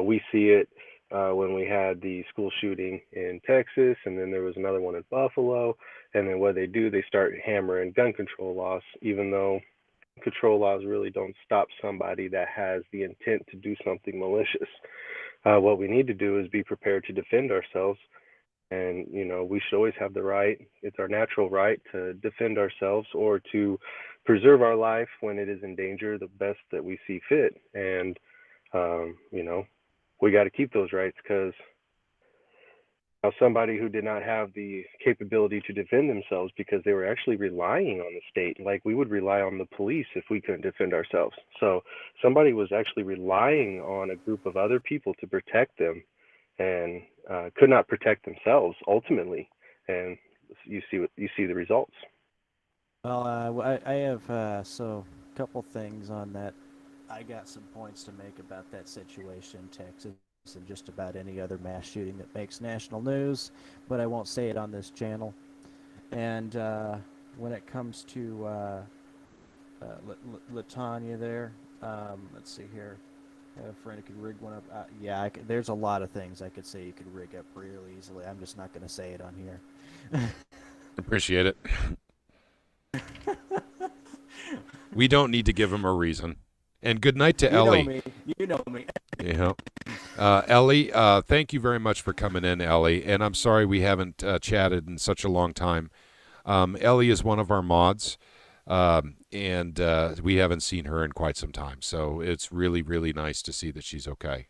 we see it when we had the school shooting in Texas, and then there was another one in Buffalo. And then what they do, they start hammering gun control laws, even though control laws really don't stop somebody that has the intent to do something malicious. What we need to do is be prepared to defend ourselves. And, we should always have the right, it's our natural right to defend ourselves or to preserve our life when it is in danger the best that we see fit. And, we got to keep those rights, because somebody who did not have the capability to defend themselves because they were actually relying on the state, like we would rely on the police if we couldn't defend ourselves. So somebody was actually relying on a group of other people to protect them and could not protect themselves ultimately. And you see the results. Well, I have a couple things on that. I got some points to make about that situation in Texas and just about any other mass shooting that makes national news, but I won't say it on this channel. And when it comes to Latanya there, let's see here. I have a friend who could rig one up. There's a lot of things I could say you could rig up real easily. I'm just not going to say it on here. Appreciate it. We don't need to give him a reason. And good night to Elly. You know me. Yeah. Elly, thank you very much for coming in, Elly. And I'm sorry we haven't chatted in such a long time. Elly is one of our mods. And we haven't seen her in quite some time. So it's really, really nice to see that she's okay.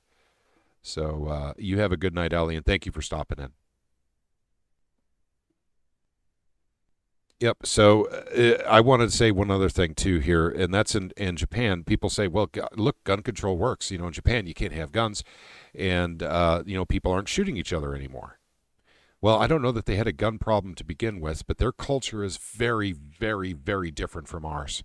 So you have a good night, Ellie, and thank you for stopping in. Yep. So I wanted to say one other thing too here, and that's in Japan. People say, "Well, look, gun control works." In Japan, you can't have guns, and people aren't shooting each other anymore. Well, I don't know that they had a gun problem to begin with, but their culture is very, very, very different from ours.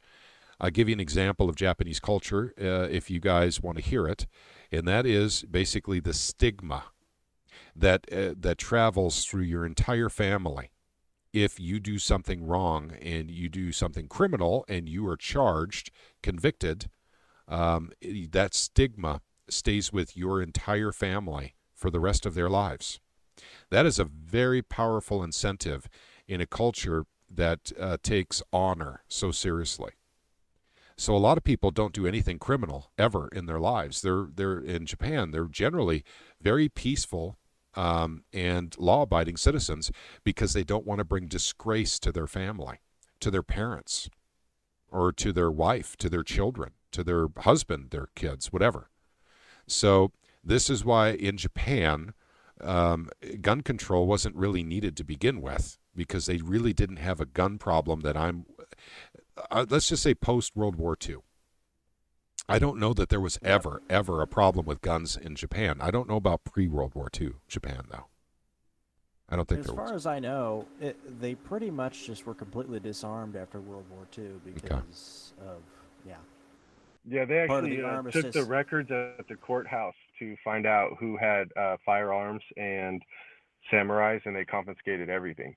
I'll give you an example of Japanese culture, if you guys want to hear it, and that is basically the stigma that travels through your entire family. If you do something wrong and you do something criminal and you are charged, convicted, that stigma stays with your entire family for the rest of their lives. That is a very powerful incentive in a culture that takes honor so seriously. So a lot of people don't do anything criminal ever in their lives. They're in Japan. They're generally very peaceful and law-abiding citizens because they don't want to bring disgrace to their family, to their parents, or to their wife, to their children, to their husband, their kids, whatever. So this is why in Japan, gun control wasn't really needed to begin with, because they really didn't have a gun problem that let's just say post-World War II. I don't know that there was ever a problem with guns in Japan. I don't know about pre-World War II Japan, though. I don't think there was. As far as I know, they pretty much just were completely disarmed after World War II because of, Yeah, they actually took the records at the courthouse to find out who had firearms and samurais, and they confiscated everything.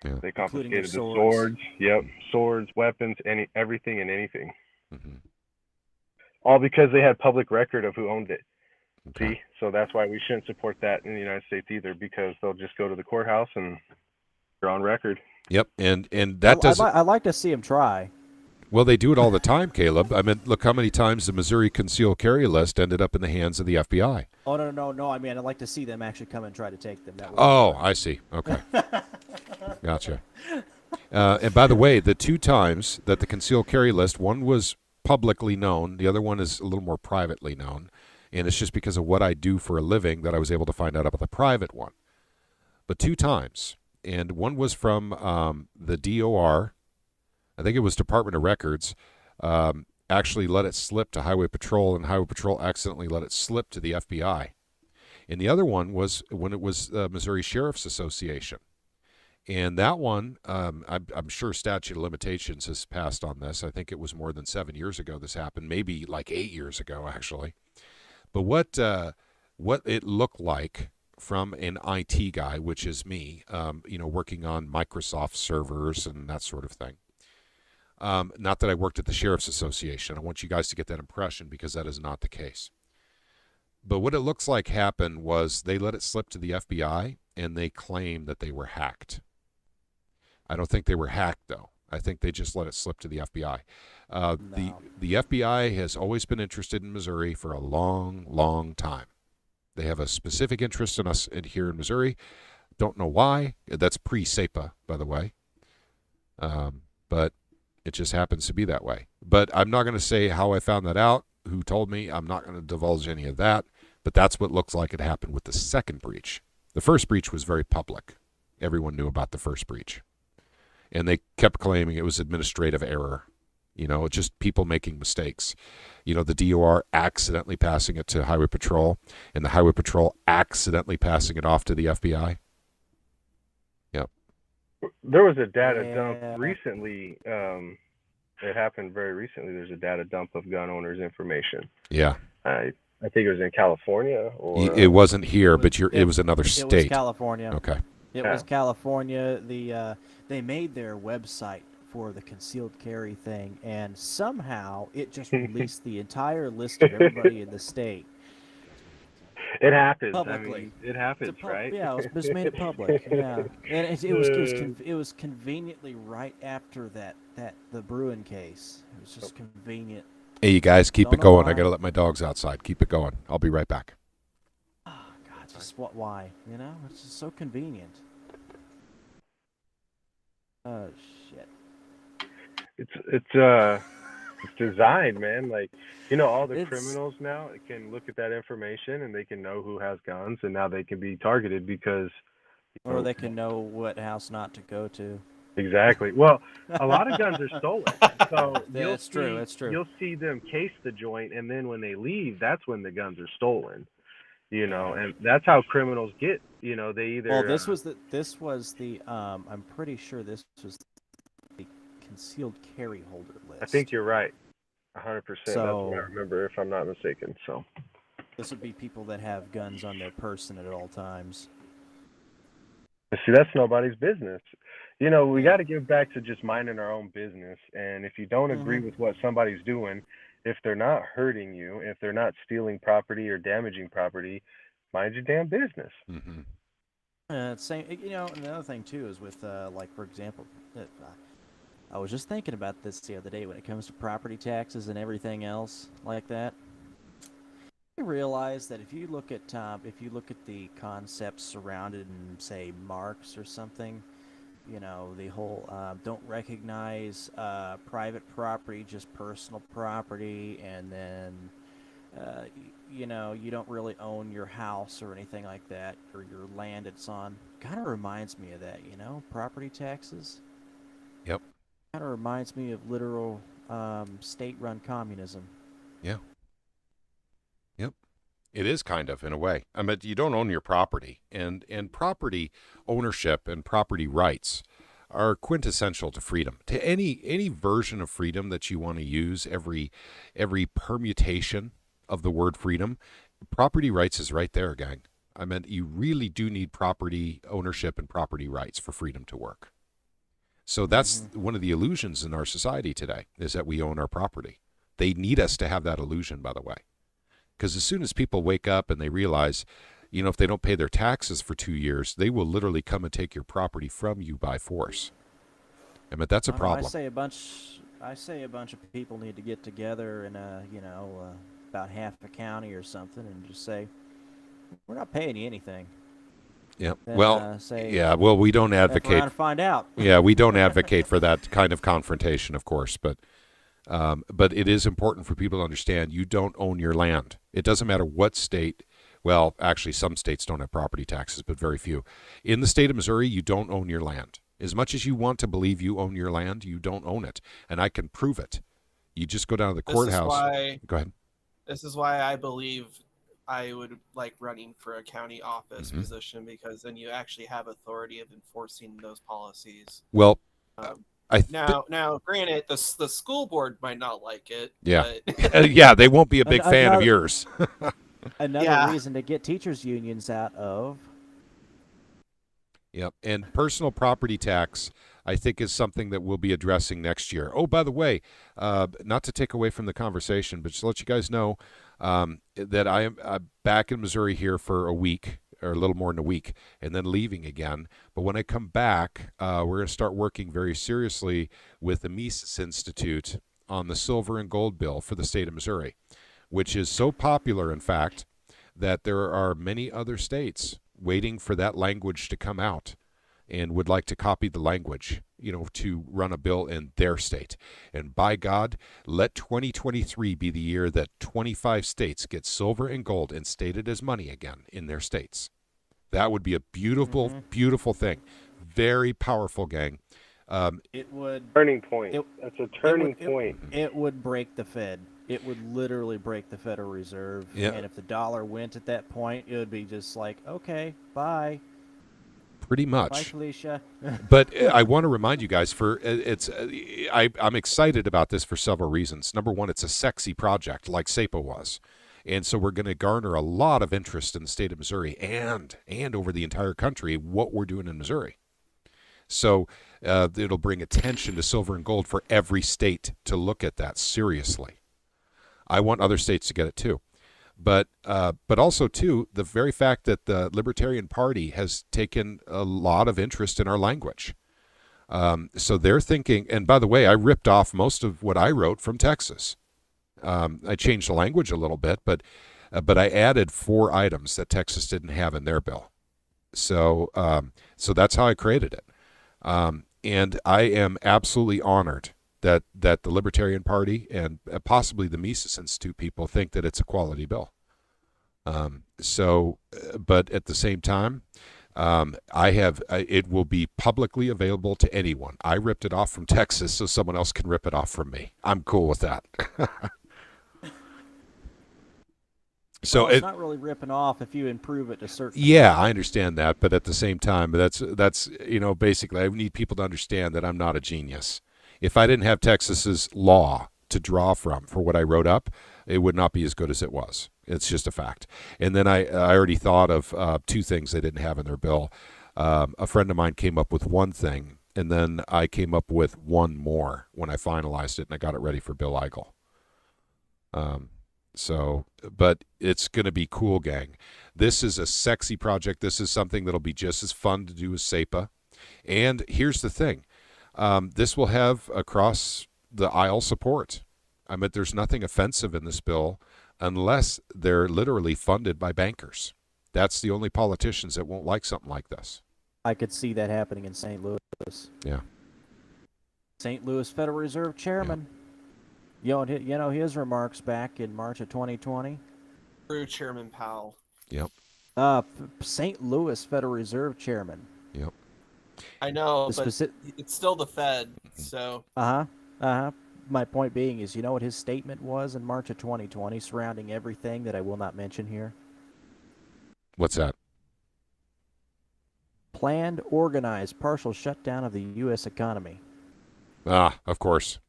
Yeah. They confiscated the swords. Yep, swords, weapons, everything and anything. Mm-hmm. All because they had public record of who owned it. Okay. See? So that's why we shouldn't support that in the United States either, because they'll just go to the courthouse and they're on record. Yep, and that doesn't... I'd like to see them try. Well, they do it all the time, Caleb. I mean, look how many times the Missouri concealed carry list ended up in the hands of the FBI. Oh, no. I mean, I'd like to see them actually come and try to take them. I see. Okay. Gotcha. And by the way, the two times that the concealed carry list, one was publicly known, the other one is a little more privately known, and it's just because of what I do for a living that I was able to find out about the private one. But two times, and one was from the DOR, I think it was Department of Records, actually let it slip to Highway Patrol, and Highway Patrol accidentally let it slip to the FBI. And the other one was when it was Missouri Sheriff's Association. And that one, I'm sure statute of limitations has passed on this. I think it was more than 7 years ago this happened, maybe like 8 years ago, actually. But what it looked like from an IT guy, which is me, working on Microsoft servers and that sort of thing. Not that I worked at the Sheriff's Association. I want you guys to get that impression, because that is not the case. But what it looks like happened was they let it slip to the FBI, and they claim that they were hacked. I don't think they were hacked, though. I think they just let it slip to the FBI. No. The FBI has always been interested in Missouri for a long, long time. They have a specific interest in us here in Missouri. Don't know why. That's pre-CEPA, by the way. But it just happens to be that way. But I'm not going to say how I found that out, who told me. I'm not going to divulge any of that. But that's what looks like it happened with the second breach. The first breach was very public. Everyone knew about the first breach. And they kept claiming it was administrative error. Just people making mistakes. The DOR accidentally passing it to Highway Patrol, and the Highway Patrol accidentally passing it off to the FBI. Yep. There was a data dump recently. It happened very recently. There's a data dump of gun owners' information. Yeah. I think it was in California. Or it wasn't here, but it was another state. It was California. Okay. It was California. They made their website for the concealed carry thing, and somehow it just released the entire list of everybody in the state. It happens. Publicly. I mean, it happens, right? Yeah, it just made it public. Yeah, and it was conveniently right after the Bruin case. It was just convenient. Hey, you guys, keep it going. I got to let my dogs outside. Keep it going. I'll be right back. Oh, God, just why? It's just so convenient. Oh, shit. It's designed, man. Like, all the It's criminals now can look at that information and they can know who has guns, and now they can be targeted because, or they can know what house not to go to. exactly. Well, a lot of guns are stolen, so That's true. That's true. you'll see them case the joint, and then when they leave, that's when the guns are stolen. And that's how criminals get. They either. Well, this was the. I'm pretty sure this was the concealed carry holder list. I think you're right, 100%. That's So- what I remember, if I'm not mistaken. So. This would be people that have guns on their person at all times. See, that's nobody's business. We got to get back to just minding our own business. And if you don't agree with what somebody's doing, if they're not hurting you, if they're not stealing property or damaging property, mind your damn business. Same. Another thing too is with like, for example, I was just thinking about this the other day when it comes to property taxes and everything else like that. I realize that if you look at the concepts surrounded in, say, Marx or something, the whole don't recognize private property, just personal property, and then you don't really own your house or anything like that, or your land it's on. Kind of reminds me of that, property taxes. Yep. Kind of reminds me of literal state-run communism. Yeah. Yep. It is kind of, in a way. I mean, you don't own your property, and property ownership and property rights are quintessential to freedom. To any version of freedom that you want to use, every permutation of the word freedom, property rights is right there, gang. I mean, you really do need property ownership and property rights for freedom to work. So that's one of the illusions in our society today, is that we own our property. They need us to have that illusion, by the way. Because as soon as people wake up and they realize, if they don't pay their taxes for 2 years, they will literally come and take your property from you by force. I mean, that's a problem. I say a bunch of people need to get together in about half a county or something and just say, we're not paying you anything. Yeah. Then, Well, we don't advocate. To find out. Yeah, we don't advocate for that kind of confrontation, of course, but it is important for people to understand you don't own your land. It doesn't matter what state. Well, actually, some states don't have property taxes, but very few. In the state of Missouri, you don't own your land. As much as you want to believe you own your land, you don't own it, and I can prove it. You just go down to the courthouse. Go ahead. This is why I believe I would like running for a county office position, because then you actually have authority of enforcing those policies. Well, now, granted, the school board might not like it. Yeah, but... yeah, they won't be a big fan of yours. Another reason to get teachers' unions out of. Yep, and personal property tax, I think, is something that we'll be addressing next year. Oh, by the way, not to take away from the conversation, but just to let you guys know that I am back in Missouri here for a week, or a little more than a week, and then leaving again. But when I come back, we're going to start working very seriously with the Mises Institute on the silver and gold bill for the state of Missouri, which is so popular, in fact, that there are many other states waiting for that language to come out and would like to copy the language, to run a bill in their state. And by God, let 2023 be the year that 25 states get silver and gold instated as money again in their states. That would be a beautiful, beautiful thing. Very powerful, gang. It would turning point. That's a turning point. It would break the Fed. It would literally break the Federal Reserve. Yeah. And if the dollar went at that point, it would be just like, okay, bye. Pretty much. Bye, Felicia. But I want to remind you guys, I'm excited about this for several reasons. Number one, it's a sexy project like CEPA was. And so we're going to garner a lot of interest in the state of Missouri and over the entire country, what we're doing in Missouri. So it'll bring attention to silver and gold for every state to look at that seriously. I want other states to get it too. But also, too, the very fact that the Libertarian Party has taken a lot of interest in our language. So they're thinking, and by the way, I ripped off most of what I wrote from Texas. I changed the language a little bit, but I added 4 items that Texas didn't have in their bill. So that's how I created it. And I am absolutely honored that the Libertarian Party and possibly the Mises Institute people think that it's a quality bill. But at the same time, it will be publicly available to anyone. I ripped it off from Texas, so someone else can rip it off from me. I'm cool with that. So it's not really ripping off if you improve it to certain. Yeah, I understand that, but at the same time, that's basically I need people to understand that I'm not a genius. If I didn't have Texas's law to draw from for what I wrote up, it would not be as good as it was. It's just a fact. And then I already thought of two things they didn't have in their bill. A friend of mine came up with one thing, and then I came up with one more when I finalized it, and I got it ready for Bill Eigel. But it's going to be cool, gang. This is a sexy project. This is something that'll be just as fun to do as CEPA. And here's the thing. This will have across the aisle support. I mean, there's nothing offensive in this bill unless they're literally funded by bankers. That's the only politicians that won't like something like this. I could see that happening in St. Louis. Yeah. St. Louis Federal Reserve Chairman. Yeah. You know his remarks back in March of 2020? True Chairman Powell. Yep. St. Louis Federal Reserve Chairman. Yep. I know, but it's still the Fed, so... My point being is, you know what his statement was in March of 2020 surrounding everything that I will not mention here? What's that? Planned, organized, partial shutdown of the U.S. economy. Ah, of course.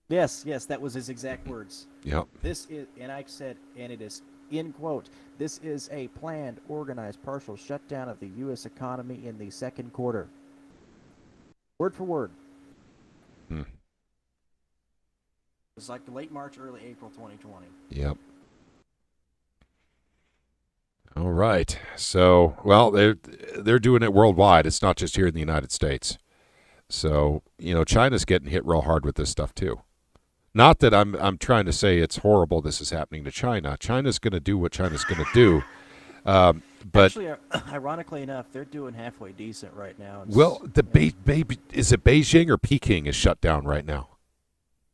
Yes, that was his exact words. Yep. This is, and I said, and it is, in quote, this is a planned, organized, partial shutdown of the U.S. economy in the second quarter. Word for word. It's like late March, early April 2020. Yep. All right. So, well, they're doing it worldwide. It's not just here in the United States. So, China's getting hit real hard with this stuff too. Not that I'm trying to say it's horrible this is happening to China. China's going to do what China's going to do. But actually, ironically enough, they're doing halfway decent right now. Well, is it Beijing or Peking is shut down right now?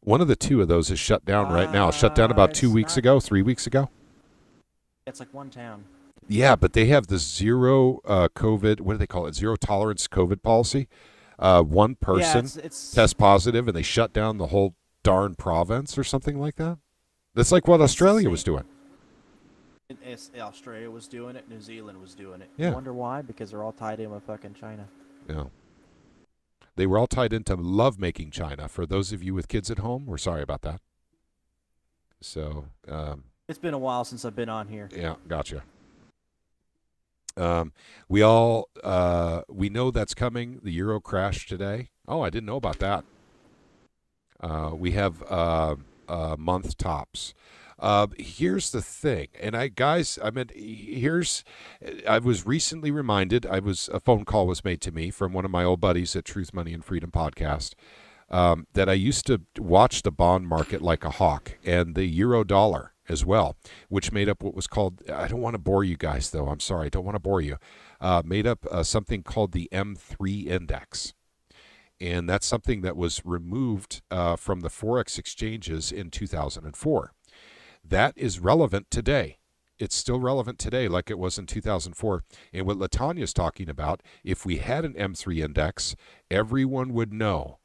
One of the two of those is shut down right now. Shut down about 3 weeks ago. It's like one town. Yeah, but they have the zero COVID, what do they call it? Zero tolerance COVID policy. One person tests positive and they shut down the whole darn province or something like that. That's like what Australia was doing. Australia was doing it. New Zealand was doing it. Yeah. I wonder why? Because they're all tied in with fucking China. Yeah. They were all tied into love-making China. For those of you with kids at home, we're sorry about that. So it's been a while since I've been on here. Yeah, gotcha. We know that's coming. The euro crashed today. Oh, I didn't know about that. We have a month tops. Here's the thing, and I was recently reminded. A phone call was made to me from one of my old buddies at Truth, Money, and Freedom podcast that I used to watch the bond market like a hawk, and the euro dollar as well, which made up what was called. I don't want to bore you guys, though. I'm sorry, I don't want to bore you. Made up something called the M3 index. And that's something that was removed from the Forex exchanges in 2004. That is relevant today. It's still relevant today like it was in 2004. And what LaTanya's talking about, if we had an M3 index, everyone would know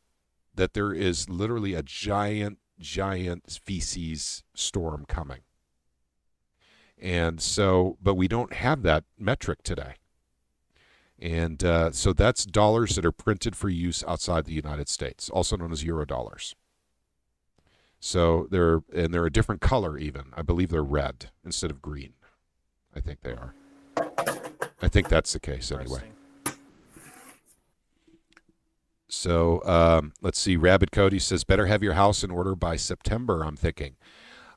that there is literally a giant feces storm coming. And so, but we don't have that metric today. And so that's dollars that are printed for use outside the United States, also known as euro dollars. So they're a different color even. I believe they're red instead of green. I think they are. I think that's the case anyway. So let's see. Rabbit Cody says, better have your house in order by September, I'm thinking.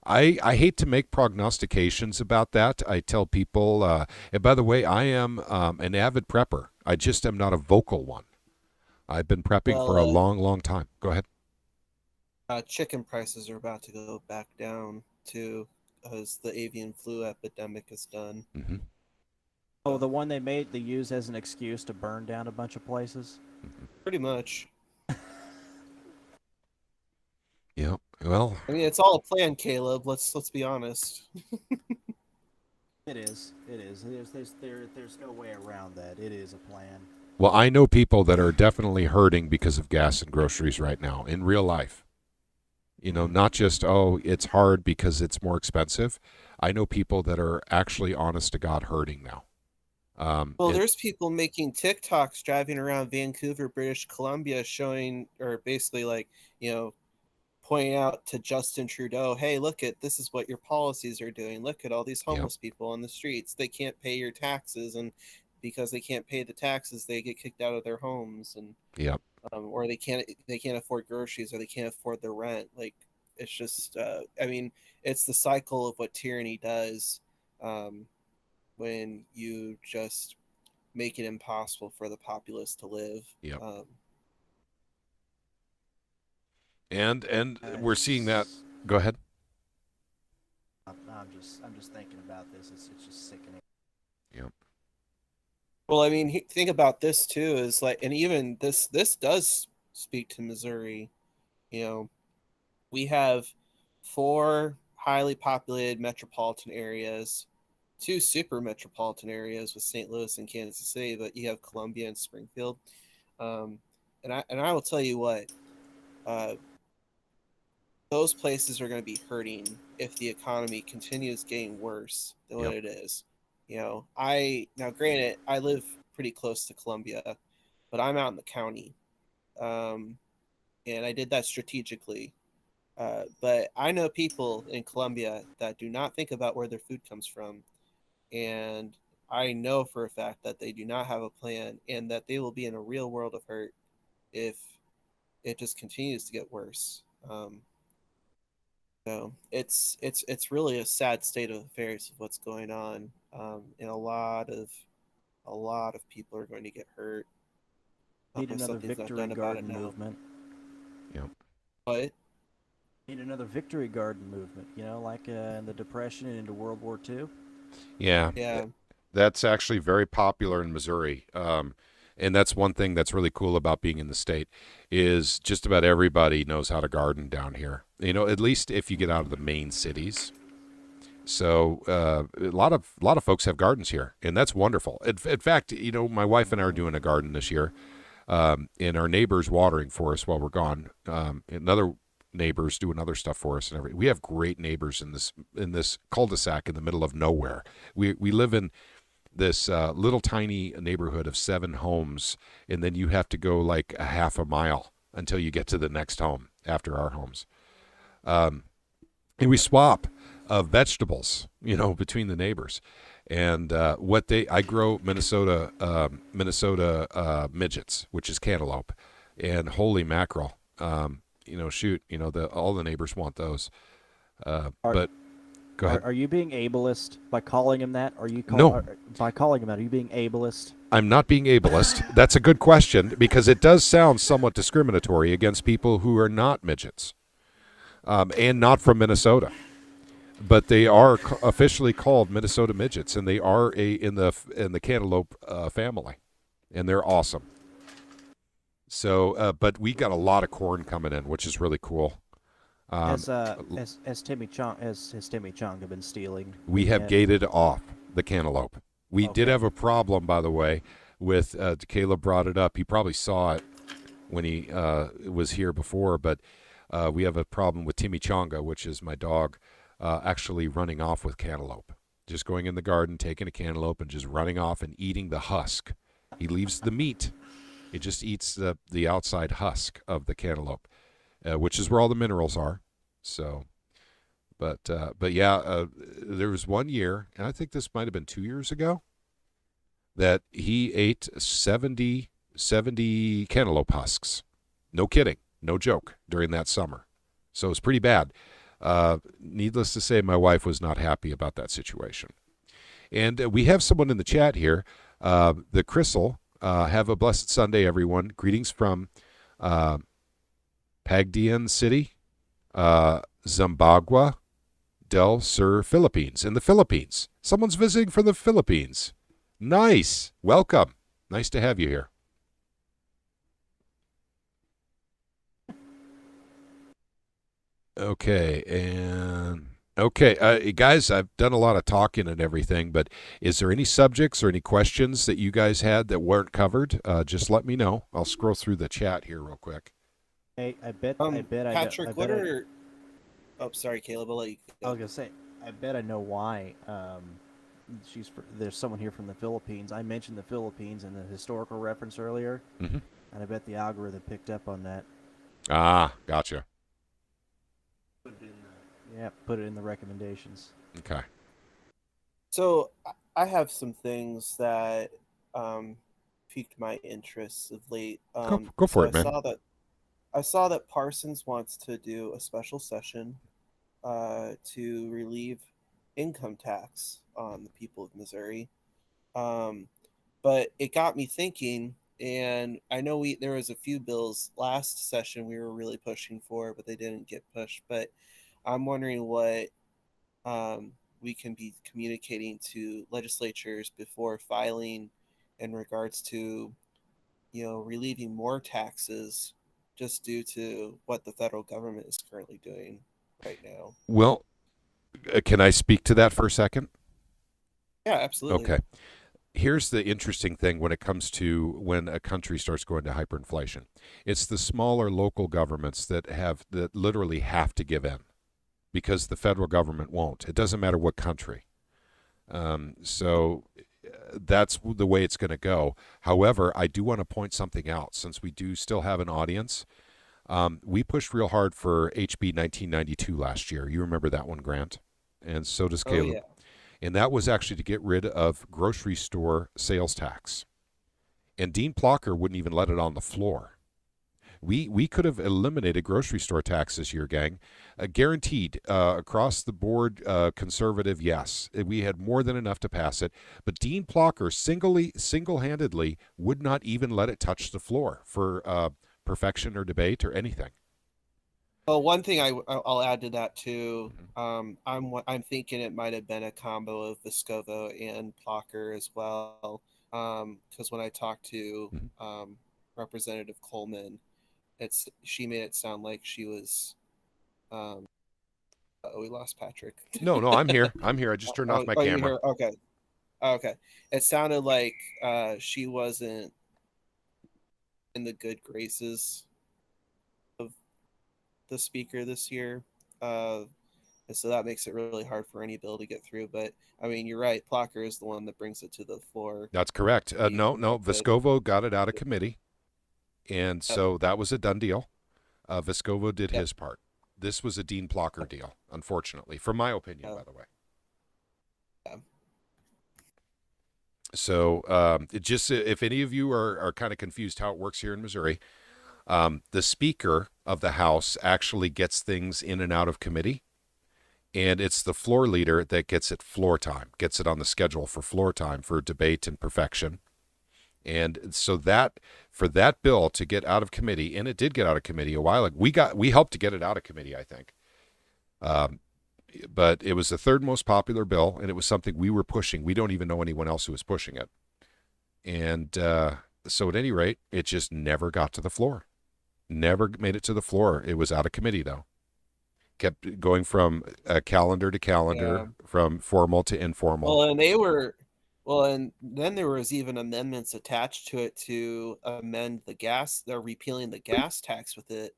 I hate to make prognostications about that. I tell people, and by the way, I am an avid prepper. I just am not a vocal one. I've been prepping for a long, long time. Go ahead. Chicken prices are about to go back down too, as the avian flu epidemic is done. Mm-hmm. Oh, the one they used as an excuse to burn down a bunch of places? Pretty much. Yeah. Well, I mean, it's all a plan, Caleb. Let's be honest. It is. It is. There's no way around that. It is a plan. well, I know people that are definitely hurting because of gas and groceries right now in real life. You know, not just, oh, it's hard because it's more expensive. I know people that are actually, honest to God, hurting now. Well, there's people making TikToks driving around Vancouver, British Columbia, showing, or basically like, pointing out to Justin Trudeau, hey, look at, this is what your policies are doing. Look at all these homeless people on the streets. They can't pay your taxes, and because they can't pay the taxes, they get kicked out of their homes, and or they can't afford groceries, or they can't afford their rent. Like, it's just, I mean, it's the cycle of what tyranny does. When you just make it impossible for the populace to live. And we're seeing that. Go ahead. I'm just thinking about this. It's just sickening. Yep. Well, I mean, think about this too. Is like, and even this does speak to Missouri. We have 4 highly populated metropolitan areas, 2 super metropolitan areas with St. Louis and Kansas City, but you have Columbia and Springfield. And I will tell you what, those places are going to be hurting if the economy continues getting worse than what it is. Now granted, I live pretty close to Columbia, but I'm out in the county, and I did that strategically. But I know people in Columbia that do not think about where their food comes from, and I know for a fact that they do not have a plan, and that they will be in a real world of hurt if it just continues to get worse. So it's really a sad state of affairs of what's going on, and a lot of people are going to get hurt. Need another victory garden movement. Yep. What? Need another victory garden movement. Like in the Depression and into World War II. Yeah. That's actually very popular in Missouri. And that's one thing that's really cool about being in the state, is just about everybody knows how to garden down here. At least if you get out of the main cities. So a lot of folks have gardens here, and that's wonderful. In fact, my wife and I are doing a garden this year, and our neighbor's watering for us while we're gone. And other neighbors doing other stuff for us and everything. We have great neighbors in this cul-de-sac in the middle of nowhere. We live in this little tiny neighborhood of 7 homes, and then you have to go like a half a mile until you get to the next home after our homes. And we swap vegetables, between the neighbors. And I grow Minnesota midgets, which is cantaloupe, and holy mackerel. All the neighbors want those. But go ahead. Are you being ableist by calling him that? No. By calling him that, are you being ableist? I'm not being ableist. That's a good question, because it does sound somewhat discriminatory against people who are not midgets, and not from Minnesota. But they are officially called Minnesota midgets, and they are in the cantaloupe family, and they're awesome. So, but we got a lot of corn coming in, which is really cool. Has Timmy Chonga been stealing? We have gated off the cantaloupe. We did have a problem, by the way, with Caleb brought it up. He probably saw it when he was here before, but we have a problem with Timmy Chonga, which is my dog, actually running off with cantaloupe. Just going in the garden, taking a cantaloupe, and just running off and eating the husk. He leaves the meat. It just eats the outside husk of the cantaloupe, which is where all the minerals are. So, but yeah, there was one year, and I think this might have been 2 years ago, that he ate 70 cantaloupe husks. No kidding, no joke, during that summer. So it was pretty bad. Needless to say, my wife was not happy about that situation. And we have someone in the chat here, the Crystal. Have a blessed Sunday, everyone. Greetings from Pagdian City, Zambagua del Sur, Philippines. In the Philippines. Someone's visiting from the Philippines. Nice. Welcome. Nice to have you here. Okay, and okay, guys, I've done a lot of talking and everything, but is there any subjects or any questions that you guys had that weren't covered? Just let me know. I'll scroll through the chat here real quick. Hey, Patrick, what are? Oh, sorry, Caleb. I'll let you go. I was gonna say, I bet I know why. There's someone here from the Philippines. I mentioned the Philippines in the historical reference earlier, Mm-hmm. and I bet the algorithm picked up on that. Ah, gotcha. Put it in the recommendations. Okay. So I have some things that piqued my interest of late. Go for it, man. I saw that Parsons wants to do a special session to relieve income tax on the people of Missouri. But it got me thinking, and I know there was a few bills last session we were really pushing for, but they didn't get pushed. But I'm wondering what we can be communicating to legislatures before filing in regards to, relieving more taxes just due to what the federal government is currently doing right now. Well, can I speak to that for a second? Yeah, absolutely. Okay. Here's the interesting thing when it comes to when a country starts going to hyperinflation. It's the smaller local governments that literally have to give in because the federal government won't. It doesn't matter what country. So that's the way it's going to go. However, I do want to point something out since we do still have an audience. We pushed real hard for HB 1992 last year. You remember that one, Grant? And so does Caleb. Oh, yeah. And that was actually to get rid of grocery store sales tax. And Dean Plocker wouldn't even let it on the floor. We could have eliminated grocery store tax this year, gang. Guaranteed, across the board, conservative, yes. We had more than enough to pass it. But Dean Plocker single-handedly would not even let it touch the floor for perfection or debate or anything. Well, one thing I'll add to that too. I'm thinking it might have been a combo of Vescovo and Plocker as well. Because when I talked to Representative Coleman, she made it sound like she was. We lost Patrick. No, I'm here. I just turned off my camera. Okay. It sounded like she wasn't in the good graces of the speaker this year, and so that makes it really hard for any bill to get through. But I mean, you're right. Plocker is the one that brings it to the floor. That's correct. No, Vescovo got it out of committee, and so that was a done deal. Vescovo did his part. This was a Dean Plocker deal, unfortunately, from my opinion, by the way. So it just, if any of you are kind of confused how it works here in Missouri, the Speaker of the House actually gets things in and out of committee, and it's the floor leader that gets it floor time, gets it on the schedule for floor time for debate and perfection. And so that for that bill to get out of committee, and it did get out of committee a while ago. We helped to get it out of committee, I think. But it was the third most popular bill, and it was something we were pushing. We don't even know anyone else who was pushing it. And so at any rate, it just never got to the floor. Never made it to the floor. It was out of committee, though. Kept going from calendar to calendar, from formal to informal. And then there was even amendments attached to it to amend the gas. They're repealing the gas tax with it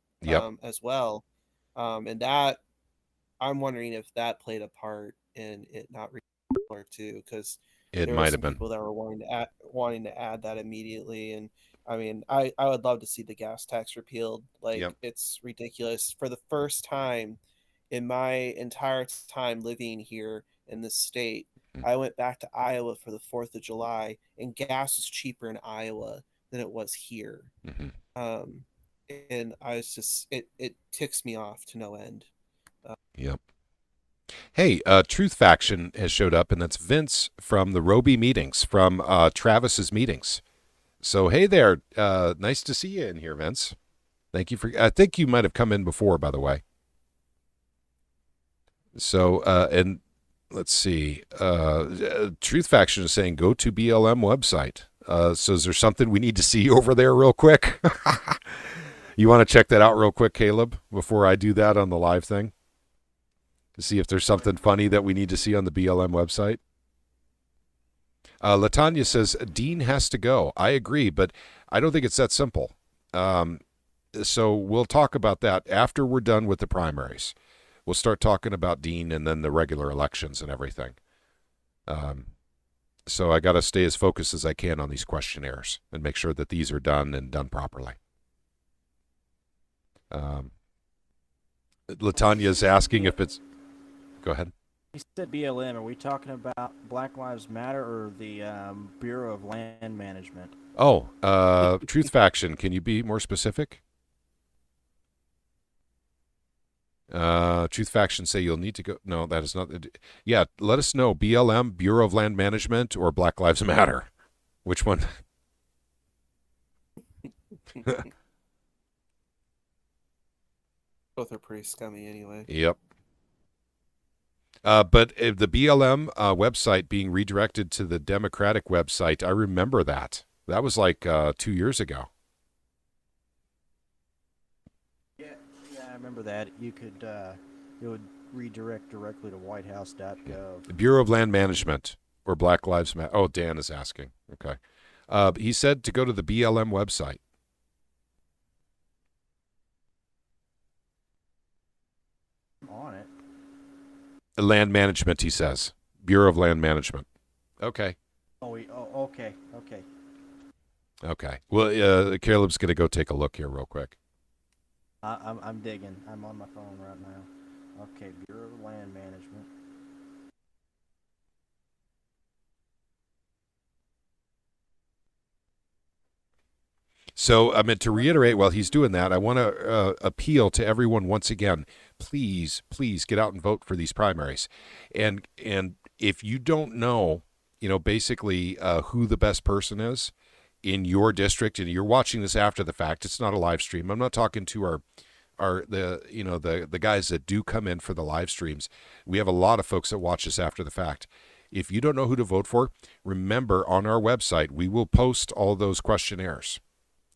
as well. And that, I'm wondering if that played a part in it not repealing too, because it might have been people that were wanting to add that immediately. And I mean, I would love to see the gas tax repealed. It's ridiculous. For the first time in my entire time living here in this state, I went back to Iowa for the 4th of July, and gas was cheaper in Iowa than it was here. And I was just, it ticks me off to no end. Hey, Truth Faction has showed up, and that's Vince from the Roby meetings, from Travis's meetings. So, hey there. Nice to see you in here, Vince. Thank you I think you might have come in before, by the way. So, and let's see. Truth Faction is saying, go to BLM website. So is there something we need to see over there real quick? You want to check that out real quick, Caleb, before I do that on the live thing? To see if there's something funny that we need to see on the BLM website. Latanya says, Dean has to go. I agree, but I don't think it's that simple. So we'll talk about that after we're done with the primaries. We'll start talking about Dean and then the regular elections and everything. So I got to stay as focused as I can on these questionnaires and make sure that these are done and done properly. Latanya's asking if it's... Go ahead. You said BLM. Are we talking about Black Lives Matter or the Bureau of Land Management? Oh, Truth Faction. Can you be more specific? Truth Faction say you'll need to go. No, that is not. Yeah, let us know. BLM, Bureau of Land Management, or Black Lives Matter. Which one? Both are pretty scummy anyway. Yep. But the BLM website being redirected to the Democratic website, I remember that. That was like 2 years ago. Yeah, I remember that. You could, it would redirect directly to whitehouse.gov. The Bureau of Land Management or Black Lives Matter. Oh, Dan is asking. Okay. He said to go to the BLM website. I'm on it. Land Management, he says. Bureau of Land Management. Okay. Okay. Okay. Well, Caleb's going to go take a look here real quick. I'm digging. I'm on my phone right now. Okay, Bureau of Land Management. So, I mean, to reiterate, while he's doing that, I want to appeal to everyone once again. Please get out and vote for these primaries. And if you don't know, basically who the best person is in your district, and you're watching this after the fact, it's not a live stream. I'm not talking to the guys that do come in for the live streams. We have a lot of folks that watch this after the fact. If you don't know who to vote for, remember on our website, we will post all those questionnaires.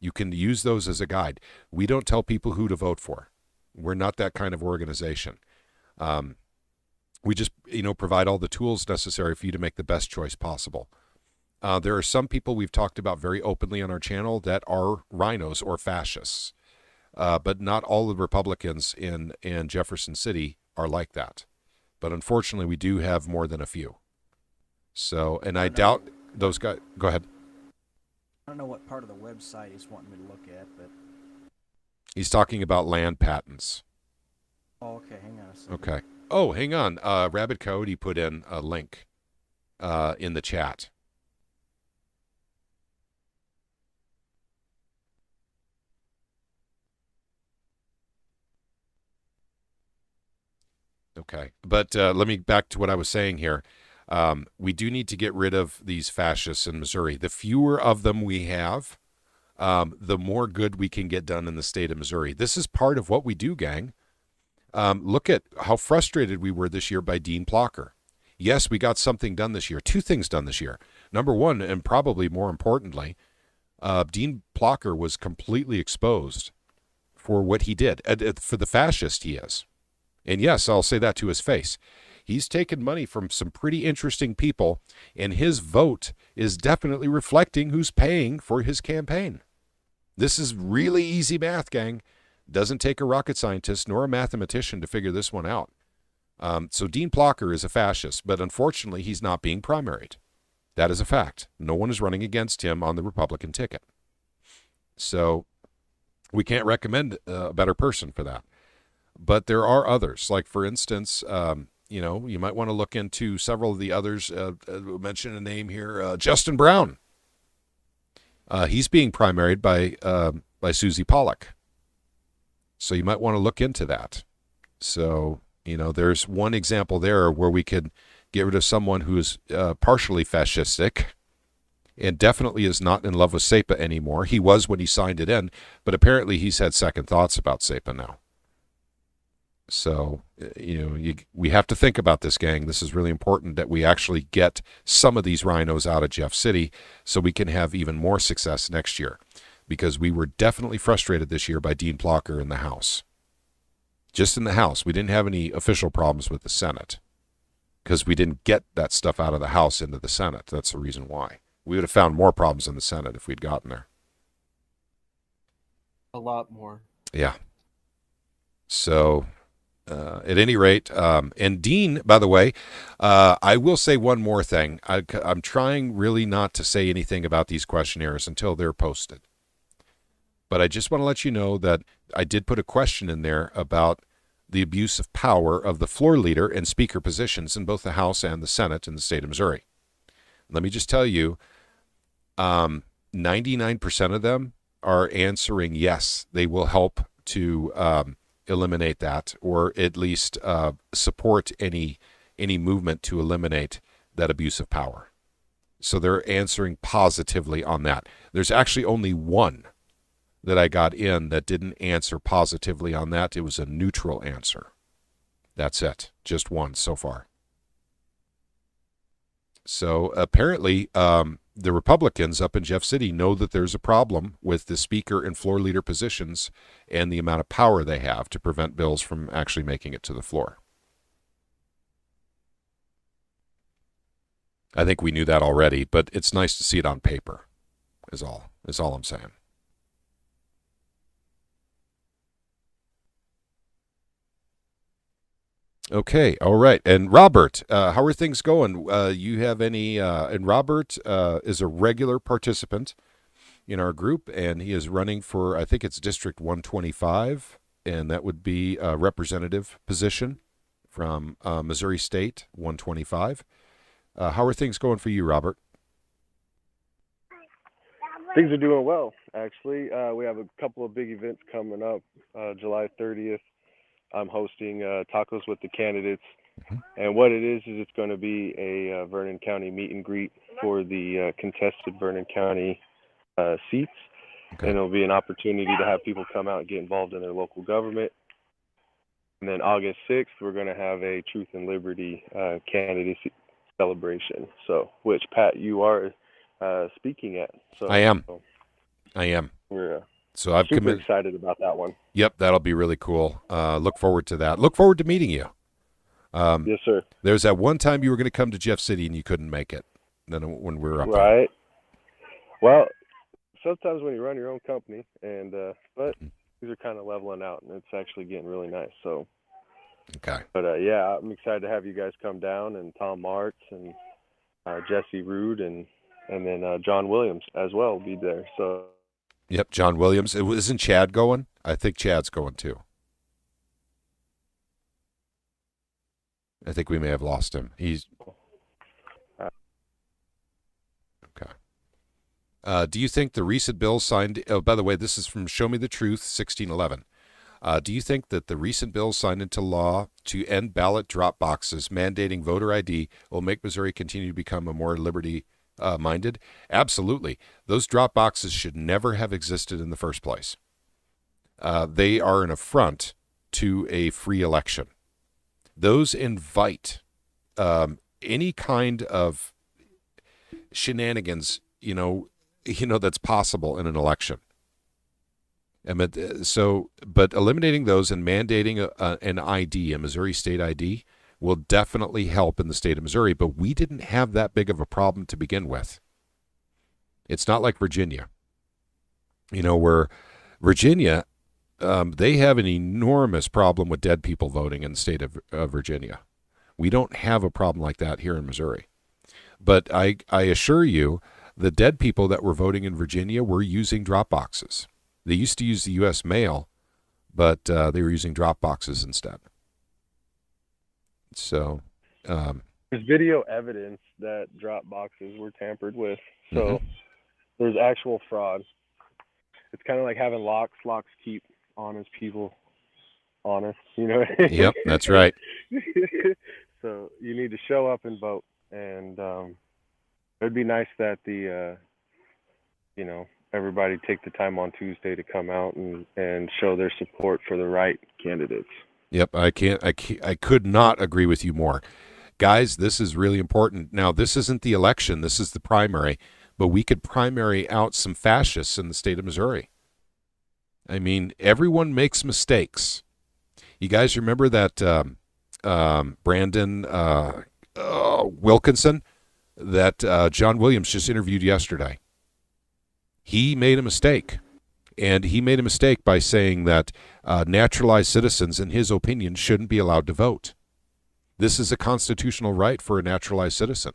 You can use those as a guide. We don't tell people who to vote for. We're not that kind of organization. We just, provide all the tools necessary for you to make the best choice possible. There are some people we've talked about very openly on our channel that are rhinos or fascists, but not all the Republicans in Jefferson City are like that. But unfortunately, we do have more than a few. So, and I doubt those guys. Go ahead. I don't know what part of the website he's wanting me to look at, but... He's talking about land patents. Oh, okay. Hang on a second. Okay. Oh, hang on. Rabbit Coyote put in a link in the chat. Okay. But let me back to what I was saying here. We do need to get rid of these fascists in Missouri. The fewer of them we have, the more good we can get done in the state of Missouri. This is part of what we do, gang. Look at how frustrated we were this year by Dean Plocker. Yes, we got something done this year. 2 things done this year. Number one, and probably more importantly, Dean Plocker was completely exposed for what he did, for the fascist he is. And yes, I'll say that to his face. He's taken money from some pretty interesting people, and his vote is definitely reflecting who's paying for his campaign. This is really easy math, gang. Doesn't take a rocket scientist nor a mathematician to figure this one out. So Dean Plocker is a fascist, but unfortunately he's not being primaried. That is a fact. No one is running against him on the Republican ticket. So we can't recommend a better person for that. But there are others. Like, for instance, you might want to look into several of the others. We'll mention a name here. Justin Brown. He's being primaried by Susie Pollock. So you might want to look into that. So, there's one example there where we could get rid of someone who is partially fascistic and definitely is not in love with CEPA anymore. He was when he signed it in, but apparently he's had second thoughts about CEPA now. So, we have to think about this, gang. This is really important that we actually get some of these rhinos out of Jeff City so we can have even more success next year, because we were definitely frustrated this year by Dean Plocker in the House. just in the House. We didn't have any official problems with the Senate because we didn't get that stuff out of the House into the Senate. That's the reason why. We would have found more problems in the Senate if we'd gotten there. A lot more. Yeah. So, at any rate, and Dean, by the way, I will say one more thing. I'm trying really not to say anything about these questionnaires until they're posted. But I just want to let you know that I did put a question in there about the abuse of power of the floor leader and speaker positions in both the House and the Senate in the state of Missouri. Let me just tell you, 99% of them are answering yes, they will help to eliminate that, or at least support any movement to eliminate that abuse of power. So they're answering positively on that. There's actually only one that I got in that didn't answer positively on that. It was a neutral answer. That's it. Just one so far. So apparently the Republicans up in Jeff City know that there's a problem with the speaker and floor leader positions and the amount of power they have to prevent bills from actually making it to the floor. I think we knew that already, but it's nice to see it on paper, is all I'm saying. Okay, all right. And Robert, how are things going? You have any, and Robert is a regular participant in our group, and he is running for, I think it's District 125, and that would be a representative position from Missouri State 125. How are things going for you, Robert? Things are doing well, actually. We have a couple of big events coming up. July 30th, I'm hosting Tacos with the Candidates. And what it is it's going to be a Vernon County meet and greet for the contested Vernon County seats. Okay. And it'll be an opportunity to have people come out and get involved in their local government. And then August 6th, we're going to have a Truth and Liberty candidacy celebration. So, which, Pat, you are speaking at. So, I am. We're so I've super excited about that one. Yep, that'll be really cool. Look forward to that. Look forward to meeting you. Yes, sir. There's that one time you were going to come to Jeff City and you couldn't make it. Then when we were up right. there. Well, sometimes when you run your own company, and but these are kind of leveling out, and it's actually getting really nice. So. Okay. But yeah, I'm excited to have you guys come down, and Tom Martz and Jesse Rude, and then John Williams as well will be there. So. Yep, John Williams. Isn't Chad going? I think Chad's going too. I think we may have lost him. He's okay. Do you think the recent bill signed? Oh, by the way, this is from Show Me the Truth, 1611. Do you think that the recent bill signed into law to end ballot drop boxes mandating voter ID will make Missouri continue to become a more liberty-minded? Absolutely. Those drop boxes should never have existed in the first place. They are an affront to a free election. Those invite any kind of shenanigans, that's possible in an election. But eliminating those and mandating an ID, a Missouri state ID, will definitely help in the state of Missouri. But we didn't have that big of a problem to begin with. It's not like Virginia. Where Virginia, they have an enormous problem with dead people voting in the state of Virginia. We don't have a problem like that here in Missouri. But I assure you, the dead people that were voting in Virginia were using drop boxes. They used to use the U.S. mail, but they were using drop boxes instead. So there's video evidence that drop boxes were tampered with. So there's actual fraud. It's kind of like having locks. Locks keep honest people honest. Yep, that's right. So you need to show up and vote, and it'd be nice that the everybody take the time on Tuesday to come out and show their support for the right candidates. Yep, I could not agree with you more. Guys, this is really important. Now, this isn't the election, this is the primary, but we could primary out some fascists in the state of Missouri. I mean, everyone makes mistakes. You guys remember that Brandon Wilkinson that John Williams just interviewed yesterday? He made a mistake. And he made a mistake by saying that naturalized citizens, in his opinion, shouldn't be allowed to vote. This is a constitutional right for a naturalized citizen.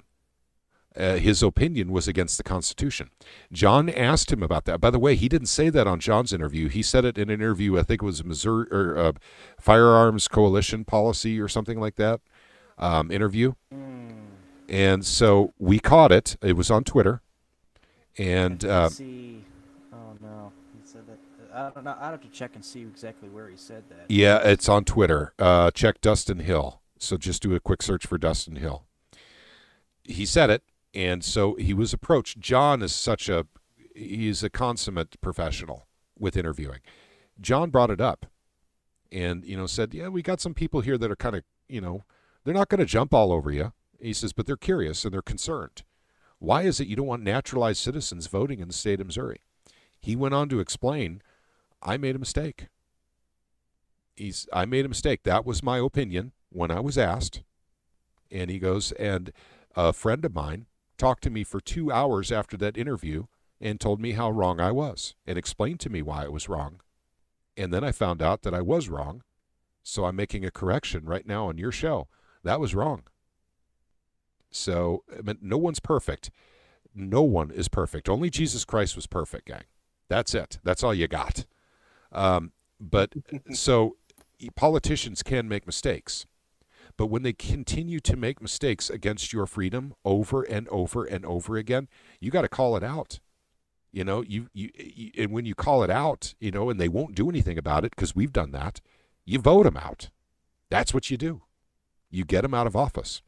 His opinion was against the Constitution. John asked him about that. By the way, he didn't say that on John's interview. He said it in an interview, I think it was Missouri or Firearms Coalition Policy or something like that interview. And so we caught it. It was on Twitter. And see, oh no, he said that. I don't know. I'd have to check and see exactly where he said that. Yeah, it's on Twitter. Check Dustin Hill. So just do a quick search for Dustin Hill. He said it. And so he was approached. John is he's a consummate professional with interviewing. John brought it up and, said, yeah, we got some people here that are kind of, they're not going to jump all over you. He says, but they're curious and they're concerned. Why is it you don't want naturalized citizens voting in the state of Missouri? He went on to explain, I made a mistake. I made a mistake. That was my opinion when I was asked. And he goes, and a friend of mine talked to me for 2 hours after that interview and told me how wrong I was and explained to me why I was wrong. And then I found out that I was wrong. So I'm making a correction right now on your show. That was wrong. So no one's perfect. No one is perfect. Only Jesus Christ was perfect, gang. That's it. That's all you got. But so politicians can make mistakes. But when they continue to make mistakes against your freedom over and over and over again, you got to call it out. And when you call it out, and they won't do anything about it because we've done that, you vote them out. That's what you do. You get them out of office.